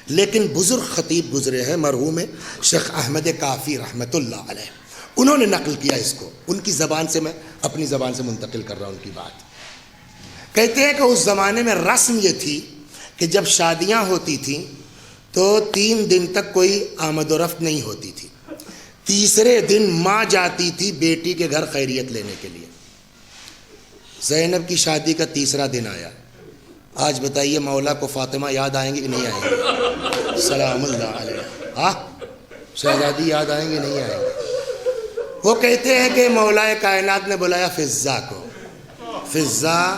لیکن بزرگ خطیب گزرے ہیں مرحوم شیخ احمد کافی رحمۃ اللہ علیہ، انہوں نے نقل کیا اس کو، ان کی زبان سے میں اپنی زبان سے منتقل کر رہا ہوں ان کی بات. کہتے ہیں کہ اس زمانے میں رسم یہ تھی کہ جب شادیاں ہوتی تھیں تو 3 دن تک کوئی آمد و رفت نہیں ہوتی تھی. تیسرے دن ماں جاتی تھی بیٹی کے گھر خیریت لینے کے لیے. زینب کی شادی کا 3را دن آیا. آج بتائیے مولا کو فاطمہ یاد آئیں گے کہ نہیں آئیں گے؟ سلام اللہ علیہ. شہزادی یاد آئیں گے نہیں آئیں گے؟ وہ کہتے ہیں کہ مولا کائنات نے بلایا فضہ کو. فضہ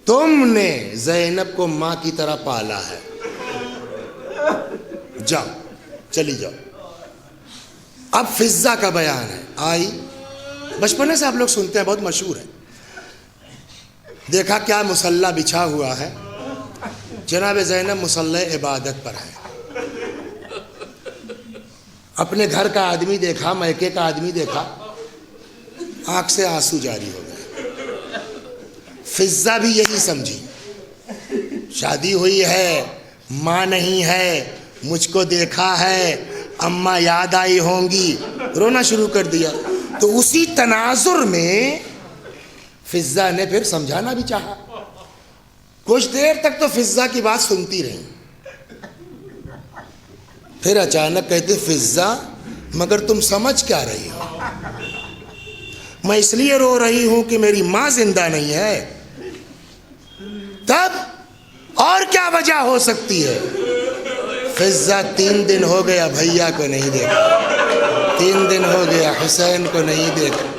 تم نے زینب کو ماں کی طرح پالا ہے، جاؤ چلی جاؤ. اب فضہ کا بیان ہے. آئی بچپنے سے آپ لوگ سنتے ہیں، بہت مشہور ہے. دیکھا کیا مصلی بچھا ہوا ہے، جناب زینب مصلی عبادت پر ہے. اپنے گھر کا آدمی دیکھا، میکے کا آدمی دیکھا، آنکھ سے آنسو جاری ہو گئے. فضہ بھی یہی سمجھی، شادی ہوئی ہے، ماں نہیں ہے، مجھ کو دیکھا ہے، اماں یاد آئی ہوں گی، رونا شروع کر دیا. تو اسی تناظر میں فضہ نے پھر سمجھانا بھی چاہا. کچھ دیر تک تو فضہ کی بات سنتی رہی، پھر اچانک کہتے فضہ مگر تم سمجھ کیا رہی ہو؟ میں اس لیے رو رہی ہوں کہ میری ماں زندہ نہیں ہے. تب اور کیا وجہ ہو سکتی ہے؟ فضہ 3 دن ہو گیا بھیا کو نہیں دیکھا، 3 دن ہو گیا حسین کو نہیں دیکھا.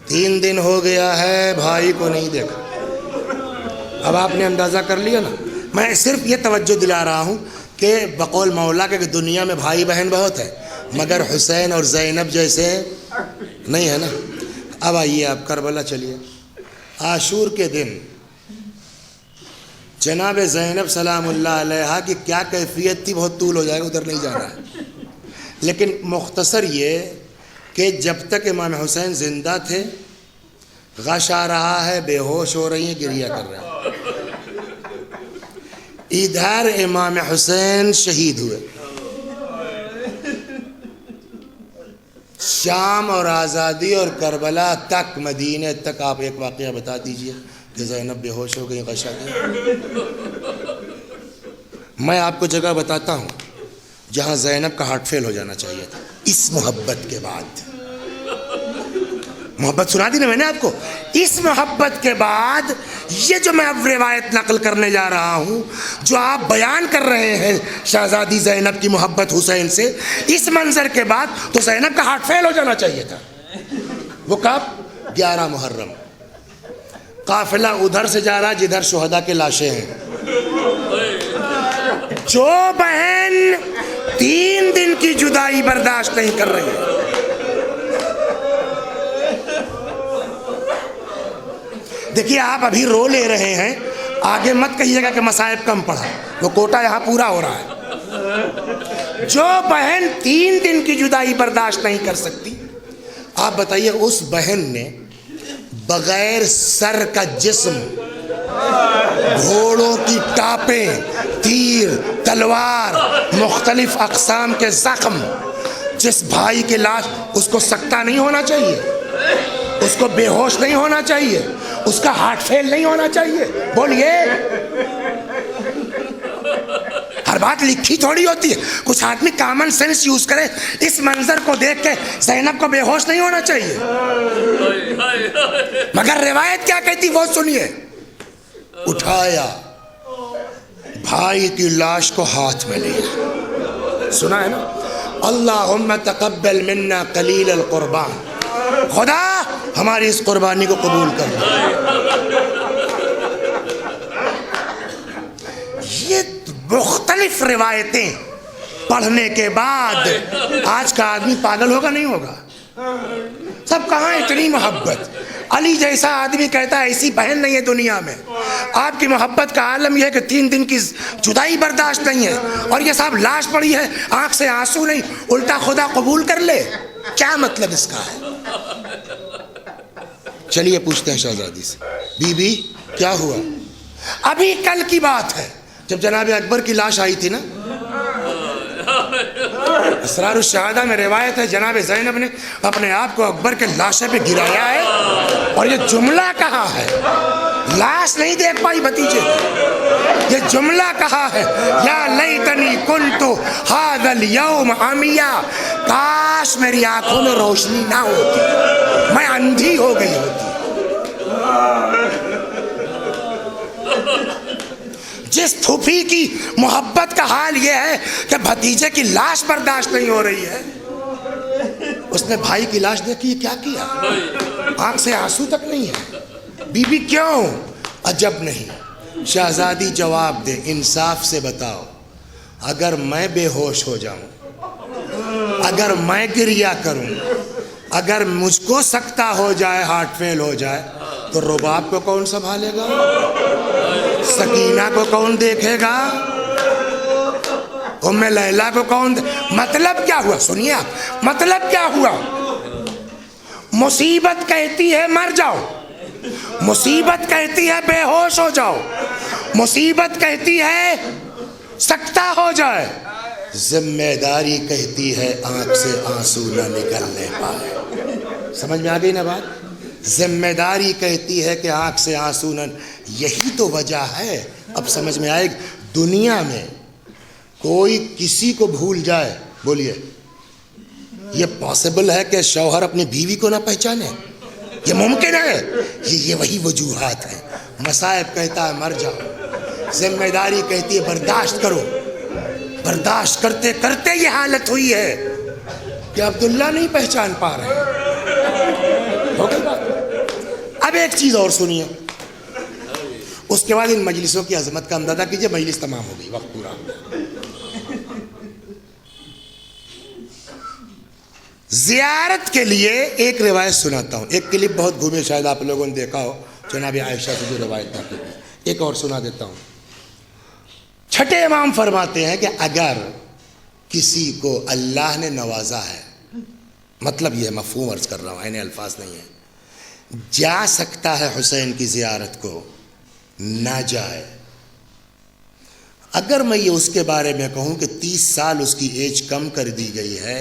تین دن ہو گیا ہے بھائی کو نہیں دیکھا. اب آپ نے اندازہ کر لیا نا. میں صرف یہ توجہ دلا رہا ہوں کہ بقول مولا کہ دنیا میں بھائی بہن بہت ہے، مگر حسین اور زینب جیسے نہیں ہے نا. اب آئیے آپ کربلا چلیے. عاشور کے دن جناب زینب سلام اللہ علیہا کی کیا کیفیت تھی، بہت طول ہو جائے گا، ادھر نہیں جانا ہے. لیکن مختصر یہ کہ جب تک امام حسین زندہ تھے غش آ رہا ہے، بے ہوش ہو رہی ہیں، گریہ کر رہے ہیں. ادھر امام حسین شہید ہوئے. شام اور آزادی اور کربلا تک، مدینے تک آپ ایک واقعہ بتا دیجئے کہ زینب بے ہوش ہو گئی، غش آ گئی. میں آپ کو جگہ بتاتا ہوں جہاں زینب کا ہارٹ فیل ہو جانا چاہیے تھا. اس محبت کے بعد، محبت سنا دی نا میں نے آپ کو، اس محبت کے بعد یہ جو میں اب روایت نقل کرنے جا رہا ہوں، جو آپ بیان کر رہے ہیں شہزادی زینب کی محبت حسین سے، اس منظر کے بعد تو زینب کا ہارٹ فیل ہو جانا چاہیے تھا. وہ کب؟ 11 محرم. قافلہ ادھر سے جا رہا جدھر شہداء کے لاشیں ہیں. جو بہن 3 دن کی جدائی برداشت نہیں کر رہی ہے، دیکھیے آپ ابھی رو لے رہے ہیں، آگے مت کہیے گا کہ مصائب کم پڑا، وہ کوٹا یہاں پورا ہو رہا ہے. جو بہن 3 دن کی جدائی برداشت نہیں کر سکتی، آپ بتائیے اس بہن نے بغیر سر کا جسم، گھوڑوں کی ٹاپیں، تیر، تلوار، مختلف اقسام کے زخم، جس بھائی کی لاش، اس کو سکتہ نہیں ہونا چاہیے، اس کو بے ہوش نہیں ہونا چاہیے، اس کا ہارٹ فیل نہیں ہونا چاہیے. بولیے، ہر بات لکھی تھوڑی ہوتی ہے، کچھ آدمی کامن سینس یوز کرے. اس منظر کو دیکھ کے زینب کو بے ہوش نہیں ہونا چاہیے، مگر روایت کیا کہتی وہ سنیے. اٹھایا، بھائی کی لاش کو ہاتھ میں لیا، سنا ہے نا، اللہم تقبل منا قلیل القربان، خدا ہماری اس قربانی کو قبول کر. یہ مختلف روایتیں پڑھنے کے بعد آج کا آدمی پاگل ہوگا نہیں ہوگا؟ سب کہاں اتنی محبت. علی جیسا آدمی کہتا ہے ایسی بہن نہیں ہے دنیا میں. آپ کی محبت کا عالم یہ ہے کہ 3 دن کی جدائی برداشت نہیں ہے، اور یہ صاحب لاش پڑی ہے، آنکھ سے آنسو نہیں، الٹا خدا قبول کر لے. کیا مطلب اس کا ہے؟ چلیے پوچھتے ہیں شہزادی سے، بی بی کیا ہوا؟ ابھی کل کی بات ہے جب جناب اکبر کی لاش آئی تھی نا، اسرار الشہادہ میں روایت ہے جناب زینب نے اپنے آپ کو اکبر کے لاشے پہ گرایا ہے، اور یہ جملہ کہا ہے، لاش نہیں دیکھ پائی بھتیجے، یہ جملہ کہا ہے، یا لیتنی کنت ھذا الیوم عمیہ، کاش میری آنکھوں میں روشنی نہ ہوتی، میں اندھی ہو گئی ہوتی۔ جس پھوپھی کی محبت کا حال یہ ہے کہ بھتیجے کی لاش برداشت نہیں ہو رہی ہے، اس نے بھائی کی لاش دیکھی، کیا کیا؟ آنکھ سے آنسو تک نہیں ہے۔ بی بی کیوں؟ عجب نہیں۔ شہزادی جواب دے، انصاف سے بتاؤ، اگر میں بے ہوش ہو جاؤں، اگر میں گریہ کروں، اگر مجھ کو سکتہ ہو جائے، ہارٹ فیل ہو جائے، تو رباب کو کون سنبھالے گا؟ سکینہ کو کون دیکھے گا؟ ام لیلا کو کون مطلب کیا ہوا؟ سنیے آپ، مطلب کیا ہوا؟ مصیبت کہتی ہے مر جاؤ، مصیبت کہتی ہے بے ہوش ہو جاؤ، مصیبت کہتی ہے سکتہ ہو جائے، ذمہ داری کہتی ہے آنکھ سے آنسو نہ نکلنے پائے۔ سمجھ میں آ گئی نا بات؟ ذمہ داری کہتی ہے کہ آنکھ سے آنسو نہ، یہی تو وجہ ہے۔ اب سمجھ میں آئے گی، دنیا میں کوئی کسی کو بھول جائے، بولیے یہ پاسبل ہے کہ شوہر اپنی بیوی کو نہ پہچانے؟ یہ ممکن ہے؟ یہ وہی وجوہات ہیں۔ مصائب کہتا ہے مر جاؤ، ذمہ داری کہتی ہے برداشت کرو، برداشت کرتے کرتے یہ حالت ہوئی ہے کہ عبداللہ نہیں پہچان پا رہے۔ ہو گئی بات؟ اب ایک چیز اور سنیے، اس کے بعد ان مجلسوں کی عظمت کا اندازہ کیجئے۔ مجلس تمام ہو گئی، وقت پورا ہو گیا۔ زیارت کے لیے ایک روایت سناتا ہوں، ایک کلپ بہت گھومے، شاید آپ لوگوں نے دیکھا ہو، جناب عائشہ سے جو روایت نقل کی، ایک اور سنا دیتا ہوں۔ چھٹے امام فرماتے ہیں کہ اگر کسی کو اللہ نے نوازا ہے، مطلب یہ مفہوم عرض کر رہا ہوں، عین الفاظ نہیں ہے، جا سکتا ہے حسین کی زیارت کو، نہ جائے۔ اگر میں یہ اس کے بارے میں کہوں کہ 30 سال اس کی ایج کم کر دی گئی ہے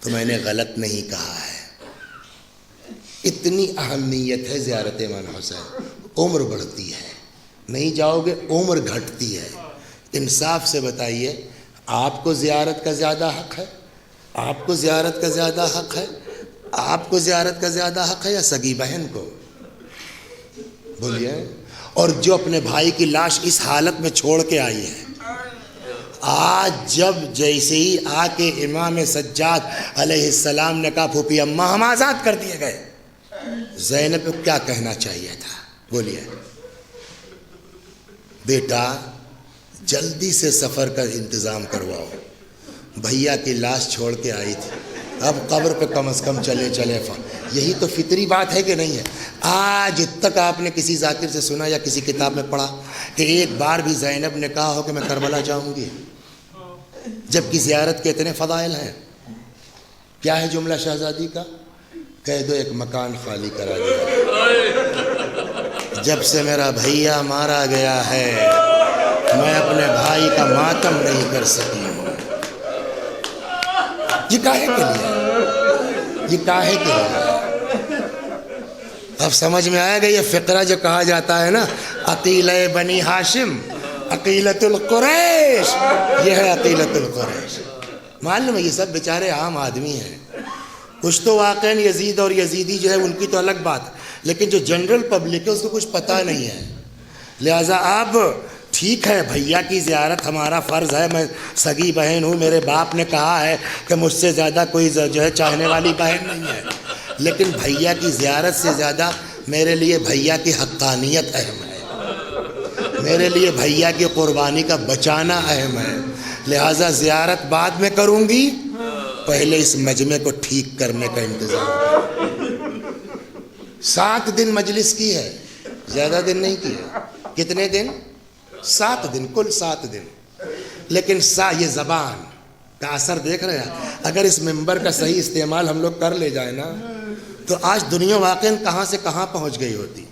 تو میں نے غلط نہیں کہا ہے۔ اتنی اہمیت ہے زیارت امام حسین، عمر بڑھتی ہے، نہیں جاؤ گے عمر گھٹتی ہے۔ انصاف سے بتائیے، آپ کو زیارت کا زیادہ حق ہے؟ آپ کو زیارت کا زیادہ حق ہے؟ آپ کو زیارت کا زیادہ حق ہے یا سگی بہن کو؟ بولیے۔ اور جو اپنے بھائی کی لاش اس حالت میں چھوڑ کے آئی ہے، آج جب جیسے ہی آ کے امام سجاد علیہ السلام نے کہا پھوپھی اماں ہم آزاد کر دیے گئے، زینب کو کیا کہنا چاہیے تھا؟ بولیے۔ بیٹا جلدی سے سفر کا انتظام کرواؤ، بھیا کی لاش چھوڑ کے آئی تھی، اب قبر پہ کم از کم چلے یہی تو فطری بات ہے کہ نہیں ہے؟ آج تک آپ نے کسی ذاکر سے سنا یا کسی کتاب میں پڑھا کہ ایک بار بھی زینب نے کہا ہو کہ میں کربلا جاؤں گی، جبکہ زیارت کے اتنے فضائل ہیں؟ کیا ہے جملہ شہزادی کا؟ کہہ دو ایک مکان خالی کرا دیا، جب سے میرا بھیا مارا گیا ہے میں اپنے بھائی کا ماتم نہیں کر سکی ہوں۔ یہ کاہے کے لیے؟ یہ کاہے کے لیے؟ اب سمجھ میں آئے گا یہ فقرہ جو کہا جاتا ہے نا، عقیلہ بنی ہاشم عقیلۃ القریش، یہ ہے عقیلۃ القریش۔ معلوم ہے یہ سب بیچارے عام آدمی ہیں، کچھ تو واقعاً یزید اور یزیدی جو ہے ان کی تو الگ بات، لیکن جو جنرل پبلک ہے اس کو کچھ پتہ نہیں ہے۔ لہٰذا اب ٹھیک ہے بھیا کی زیارت ہمارا فرض ہے، میں سگی بہن ہوں، میرے باپ نے کہا ہے کہ مجھ سے زیادہ کوئی جو ہے چاہنے والی بہن نہیں ہے، لیکن بھیا کی زیارت سے زیادہ میرے لیے بھیا کی حقانیت اہم ہے، میرے لیے بھیا کی قربانی کا بچانا اہم ہے۔ لہٰذا زیارت بعد میں کروں گی، پہلے اس مجمع کو ٹھیک کرنے کا انتظام۔ 7 دن مجلس کی ہے، زیادہ دن نہیں کی ہے۔ کتنے دن؟ 7 دن، کل 7 دن۔ لیکن یہ زبان کا اثر دیکھ رہے ہیں، اگر اس منبر کا صحیح استعمال ہم لوگ کر لے جائیں نا تو آج دنیا واقعاً کہاں سے کہاں پہنچ گئی ہوتی،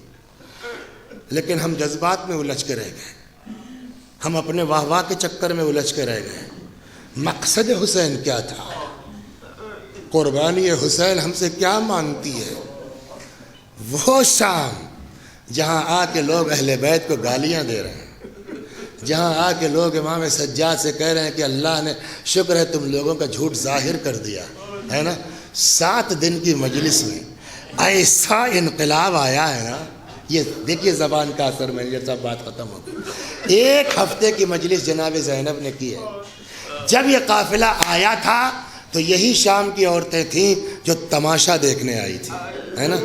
لیکن ہم جذبات میں الجھ کے رہ گئے، ہم اپنے واہ واہ کے چکر میں الجھ کے رہ گئے۔ مقصد حسین کیا تھا؟ قربانی حسین ہم سے کیا مانگتی ہے؟ وہ شام جہاں آ کے لوگ اہل بیت کو گالیاں دے رہے ہیں، جہاں آ کے لوگ امام سجاد سے کہہ رہے ہیں کہ اللہ نے شکر ہے تم لوگوں کا جھوٹ ظاہر کر دیا ہے نا، 7 دن کی مجلس میں ایسا انقلاب آیا ہے نا، یہ دیکھیے زبان کا اثر، مینیجر صاحب بات ختم ہو گئی۔ 1 ہفتے کی مجلس جناب زینب نے کی ہے۔ جب یہ قافلہ آیا تھا تو یہی شام کی عورتیں تھیں جو تماشا دیکھنے آئی تھی، ہے نا۔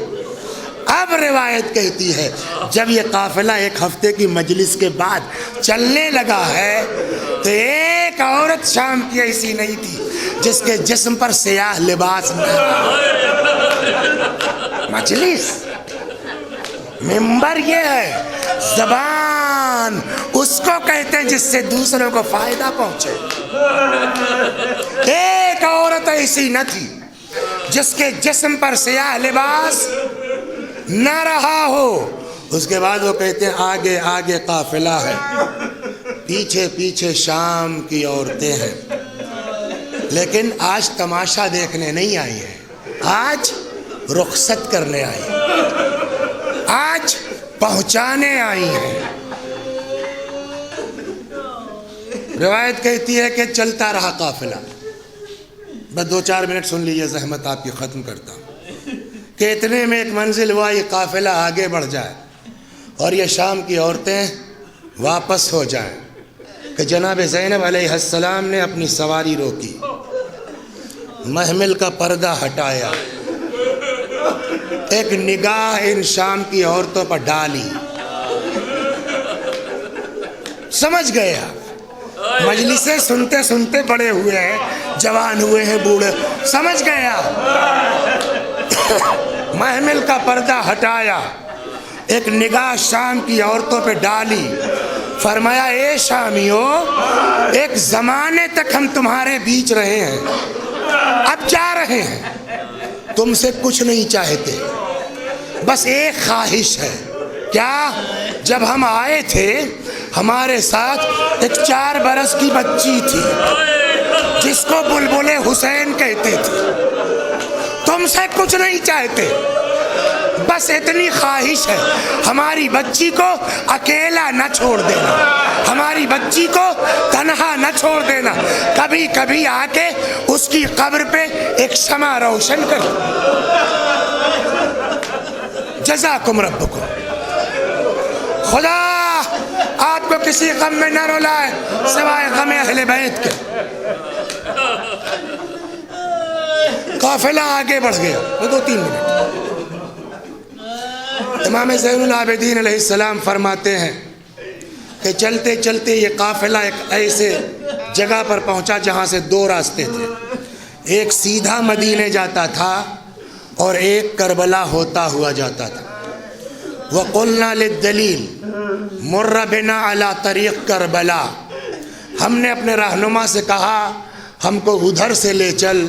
اب روایت کہتی ہے جب یہ قافلہ 1 ہفتے کی مجلس کے بعد چلنے لگا ہے تو ایک عورت شام کی ایسی نہیں تھی جس کے جسم پر سیاہ لباس نہ ہو۔ مجلس ممبر یہ ہے، زبان اس کو کہتے ہیں جس سے دوسروں کو فائدہ پہنچے۔ ایک عورت ایسی نہ تھی جس کے جسم پر سیاہ لباس نہ رہا ہو۔ اس کے بعد وہ کہتے ہیں آگے آگے قافلہ ہے، پیچھے پیچھے شام کی عورتیں ہیں، لیکن آج تماشا دیکھنے نہیں آئی ہیں، آج رخصت کرنے آئی ہیں، آج پہنچانے آئی ہیں۔ روایت کہتی ہے کہ چلتا رہا قافلہ، بس 2-4 منٹ سن لیجیے، زحمت آپ کی ختم کرتا ہوں، کہ اتنے میں ایک منزل ہوا یہ قافلہ آگے بڑھ جائے اور یہ شام کی عورتیں واپس ہو جائیں کہ جناب زینب علیہ السلام نے اپنی سواری روکی، محمل کا پردہ ہٹایا، ایک نگاہ ان شام کی عورتوں پر ڈالی، سمجھ گئے آپ، مجلسیں سنتے سنتے بڑے ہوئے ہیں، جوان ہوئے ہیں، بوڑھے، سمجھ گئے آپ۔ محمل کا پردہ ہٹایا، ایک نگاہ شام کی عورتوں پہ ڈالی، فرمایا اے شامیو، ایک زمانے تک ہم تمہارے بیچ رہے ہیں، اب جا رہے ہیں، تم سے کچھ نہیں چاہتے، بس ایک خواہش ہے۔ کیا؟ جب ہم آئے تھے ہمارے ساتھ ایک 4 برس کی بچی تھی جس کو بلبل حسین کہتے تھے، تم سے کچھ نہیں چاہتے، بس اتنی خواہش ہے، ہماری بچی کو اکیلا نہ چھوڑ دینا، ہماری بچی کو تنہا نہ چھوڑ دینا، کبھی کبھی آ کے اس کی قبر پہ ایک شمع روشن کر۔ جزاکم ربکم، خدا آپ کو کسی غم میں نہ رلائے سوائے غم اہل بیت کے۔ قافلہ آگے بڑھ گیا، 2-3 منٹ۔ امام زین العابدین علیہ السلام فرماتے ہیں کہ چلتے چلتے یہ قافلہ ایک ایسے جگہ پر پہنچا جہاں سے 2 راستے تھے، ایک سیدھا مدینے جاتا تھا اور ایک کربلا ہوتا ہوا جاتا تھا۔ وَقُلْنَا لِلدَّلِيلِ مُرَّ بِنَا عَلَى طَرِيقِ کربلا، ہم نے اپنے رہنما سے کہا ہم کو ادھر سے لے چل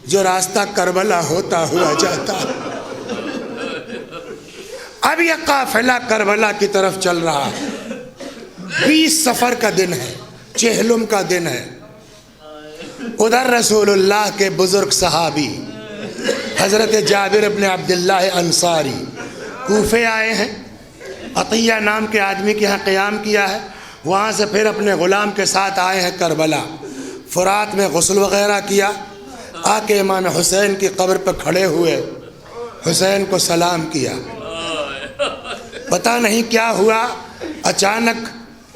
جو راستہ کربلا ہوتا ہوا جاتا۔ اب یہ قافلہ کربلا کی طرف چل رہا ہے، 20 سفر کا دن ہے، چہلم کا دن ہے۔ ادھر رسول اللہ کے بزرگ صحابی حضرت جابر ابن عبداللہ انصاری کوفے آئے ہیں، عطیہ نام کے آدمی کے ہاں قیام کیا ہے، وہاں سے پھر اپنے غلام کے ساتھ آئے ہیں کربلا، فرات میں غسل وغیرہ کیا، آ کے امام حسین کی قبر پر کھڑے ہوئے، حسین کو سلام کیا۔ پتہ نہیں کیا ہوا، اچانک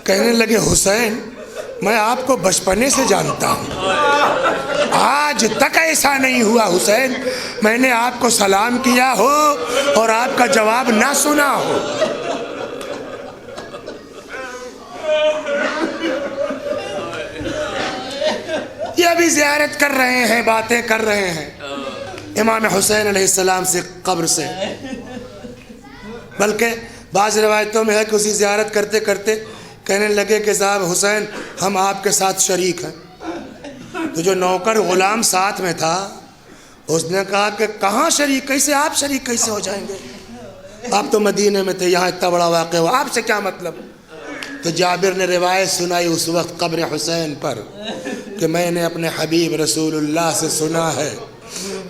کہنے لگے حسین میں آپ کو بچپنے سے جانتا ہوں، آج تک ایسا نہیں ہوا حسین میں نے آپ کو سلام کیا ہو اور آپ کا جواب نہ سنا ہو۔ یہ ابھی زیارت کر رہے ہیں، باتیں کر رہے ہیں امام حسین علیہ السلام سے قبر سے، بلکہ بعض روایتوں میں ہے کہ اسی زیارت کرتے کرتے کہنے لگے کہ صاحب حسین ہم آپ کے ساتھ شریک ہیں۔ تو جو نوکر غلام ساتھ میں تھا اس نے کہا کہ کہاں شریک، کیسے آپ شریک کیسے ہو جائیں گے، آپ تو مدینے میں تھے، یہاں اتنا بڑا واقعہ ہوا، آپ سے کیا مطلب؟ تو جابر نے روایت سنائی اس وقت قبر حسین پر کہ میں نے اپنے حبیب رسول اللہ سے سنا ہے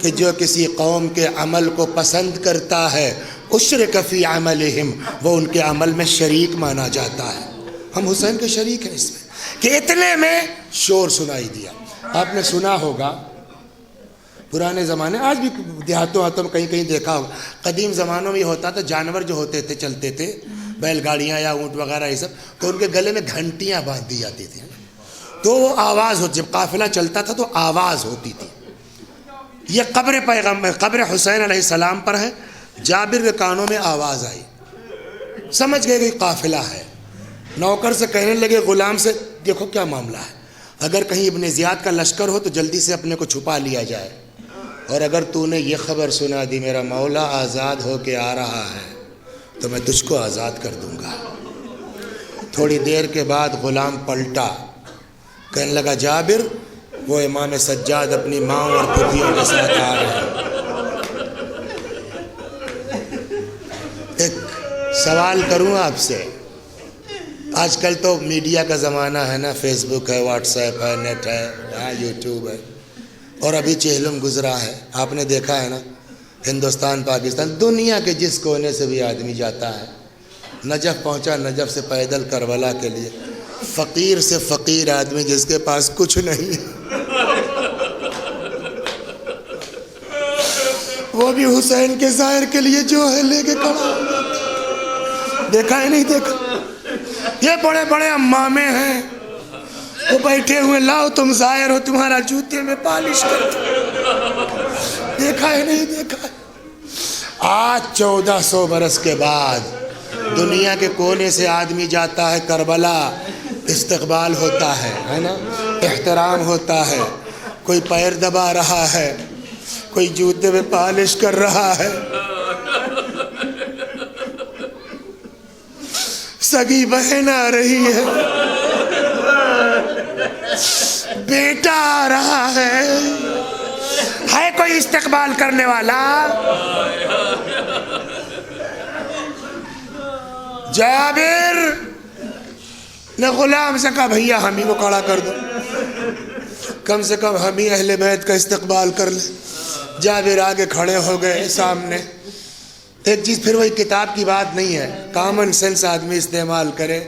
کہ جو کسی قوم کے عمل کو پسند کرتا ہے اشرک فی عملہم، وہ ان کے عمل میں شریک مانا جاتا ہے۔ ہم حسین کے شریک ہیں اس میں کہ اتنے میں شور سنائی دیا۔ آپ نے سنا ہوگا پرانے زمانے، آج بھی دیہاتوں میں کہیں کہیں دیکھا ہوگا، قدیم زمانوں میں یہ ہوتا تھا جانور جو ہوتے تھے چلتے تھے، بیل گاڑیاں یا اونٹ وغیرہ یہ سب، تو ان کے گلے میں گھنٹیاں باندھ دی جاتی تھیں تو وہ آواز ہوتی، جب قافلہ چلتا تھا تو آواز ہوتی تھی۔ یہ قبر حسین علیہ السلام پر ہے، جابر کے کانوں میں آواز آئی، سمجھ گئے کہ قافلہ ہے۔ نوکر سے کہنے لگے غلام سے، دیکھو کیا معاملہ ہے، اگر کہیں ابن زیاد کا لشکر ہو تو جلدی سے اپنے کو چھپا لیا جائے، اور اگر تو نے یہ خبر سنا دی میرا مولا آزاد ہو کے آ رہا ہے تو میں تجھ کو آزاد کر دوں گا۔ تھوڑی دیر کے بعد غلام پلٹا، کہنے لگا جابر وہ امام سجاد اپنی ماں اور پھوپھیوں کے ساتھ آ رہے ہیں۔ ایک سوال کروں آپ سے، آج کل تو میڈیا کا زمانہ ہے نا، فیس بک ہے، واٹس ایپ ہے، نیٹ ہے، یوٹیوب ہے، اور ابھی چہلم گزرا ہے، آپ نے دیکھا ہے نا، ہندوستان پاکستان دنیا کے جس کونے سے بھی آدمی جاتا ہے، نجف پہنچا، نجف سے پیدل کربلا کے لیے، فقیر سے فقیر آدمی جس کے پاس کچھ نہیں وہ بھی حسین کے ظاہر کے لیے جو ہے لے کے کھڑا ہو۔ دیکھا ہے نہیں دیکھا؟ یہ بڑے بڑے امامے ہیں، وہ بیٹھے ہوئے، لاؤ تم ظاہر ہو، تمہارا جوتے میں پالش کرتے، دیکھا ہے نہیں دیکھا ہے؟ آج 1400 برس کے بعد دنیا کے کونے سے آدمی جاتا ہے کربلا، استقبال ہوتا ہے نا، احترام ہوتا ہے، کوئی پیر دبا رہا ہے، کوئی جوتے میں پالش کر رہا ہے، سگی بہن آ رہی ہے، بیٹا آ رہا ہے کوئی استقبال کرنے والا؟ جابر نے غلام سے کہا بھیا ہم ہی کو کھڑا کر دو، کم سے کم ہم ہی اہل بیت کا استقبال کر لیں۔ جابر آگے کھڑے ہو گئے سامنے۔ ایک چیز پھر وہی کتاب کی بات نہیں ہے، کامن سینس آدمی استعمال کرے۔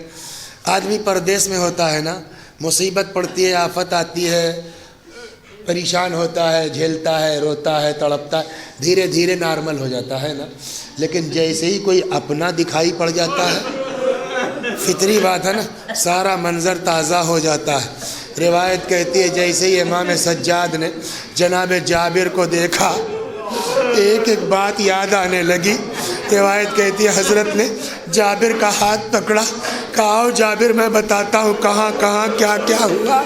آدمی پردیس میں ہوتا ہے نا، مصیبت پڑتی ہے، آفت آتی ہے، پریشان ہوتا ہے، جھیلتا ہے، روتا ہے، تڑپتا ہے، دھیرے دھیرے نارمل ہو جاتا ہے نا، لیکن جیسے ہی کوئی اپنا دکھائی پڑ جاتا ہے، فطری بات ہے نا، سارا منظر تازہ ہو جاتا ہے۔ روایت کہتی ہے جیسے ہی امام سجاد نے جناب جابر کو دیکھا، ایک ایک بات یاد آنے لگی۔ روایت کہتی ہے حضرت نے جابر کا ہاتھ پکڑا، کہا آؤ جابر میں بتاتا ہوں کہاں کہاں کیا کیا ہوا۔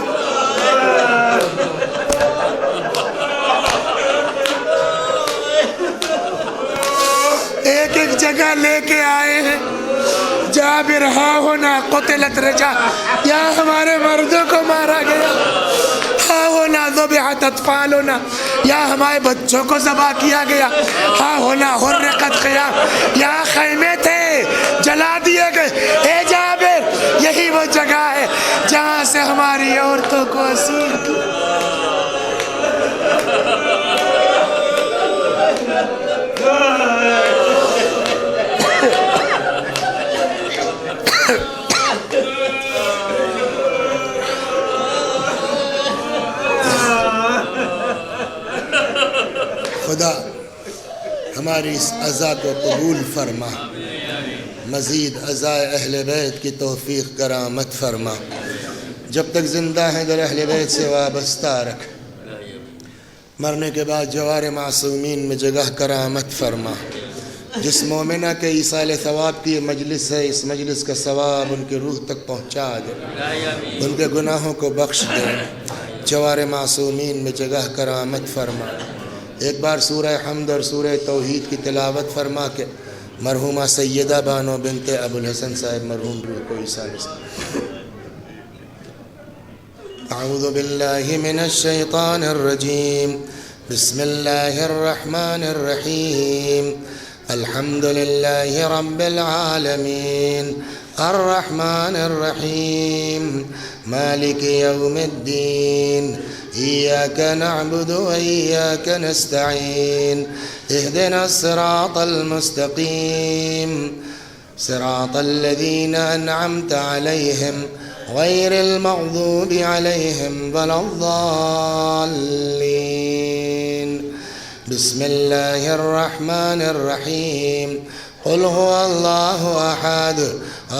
ایک ایک جگہ لے کے آئے ہیں۔ جابر ہاں ہونا قتلت رجا، یا ہمارے مردوں کو مارا گیا، ہاں ہونا ذبحت اطفالنا، یا ہمارے بچوں کو ذبح کیا گیا، ہاں ہونا حرقت خیام، یا خیمے تھے جلا دیے گئے۔ اے جابر یہی وہ جگہ ہے جہاں سے ہماری عورتوں کو اسیر کیا۔ خدا ہماری اس عزا کو قبول فرما، مزید عزائے اہل بیت کی توفیق کرامت فرما، جب تک زندہ ہیں در اہل بیت سے وابستہ رکھ، مرنے کے بعد جوار معصومین میں جگہ کرامت فرما۔ جس مومنہ کے ایصال ثواب کی یہ مجلس ہے، اس مجلس کا ثواب ان کی روح تک پہنچا دے، ان کے گناہوں کو بخش دے، جوار معصومین میں جگہ کرامت فرما۔ ایک بار سورہ حمد اور سورہ توحید کی تلاوت فرما کے مرحومہ سیدہ بانو بنت ابو الحسن صاحب مرحوم روح کو ایصال اعوذ باللہ من الشیطان الرجیم، بسم اللہ الرحمن الرحیم، الحمد للہ رب العالمین، الرحمن الرحیم، مالك يوم الدين إياك نعبد وإياك نستعين اهدنا الصراط المستقيم صراط الذين أنعمت عليهم غير المغضوب عليهم ولا الضالين. بسم الله الرحمن الرحيم. قل هو الله أحد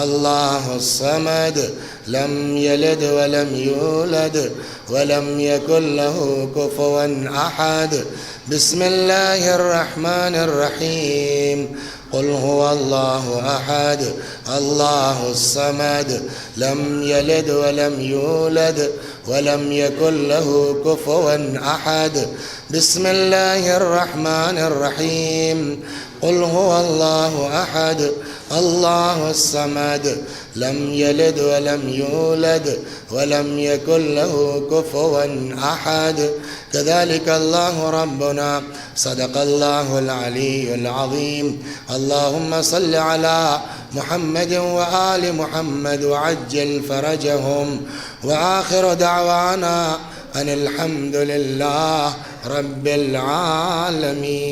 الله الصمد لم يلد ولم يولد ولم يكن له كفوا أحد. بسم الله الرحمن الرحيم. قل هو الله أحد الله الصمد لم يلد ولم يولد ولم يكن له كفوا أحد. بسم الله الرحمن الرحيم. قل هو الله أحد الله الصمد لم يلد ولم يولد ولم يكن له كفوا أحد. كذلك الله ربنا صدق الله العلي العظيم. اللهم صل على محمد وآل محمد وعجل فرجهم. وآخر دعوانا أن الحمد لله رب العالمين.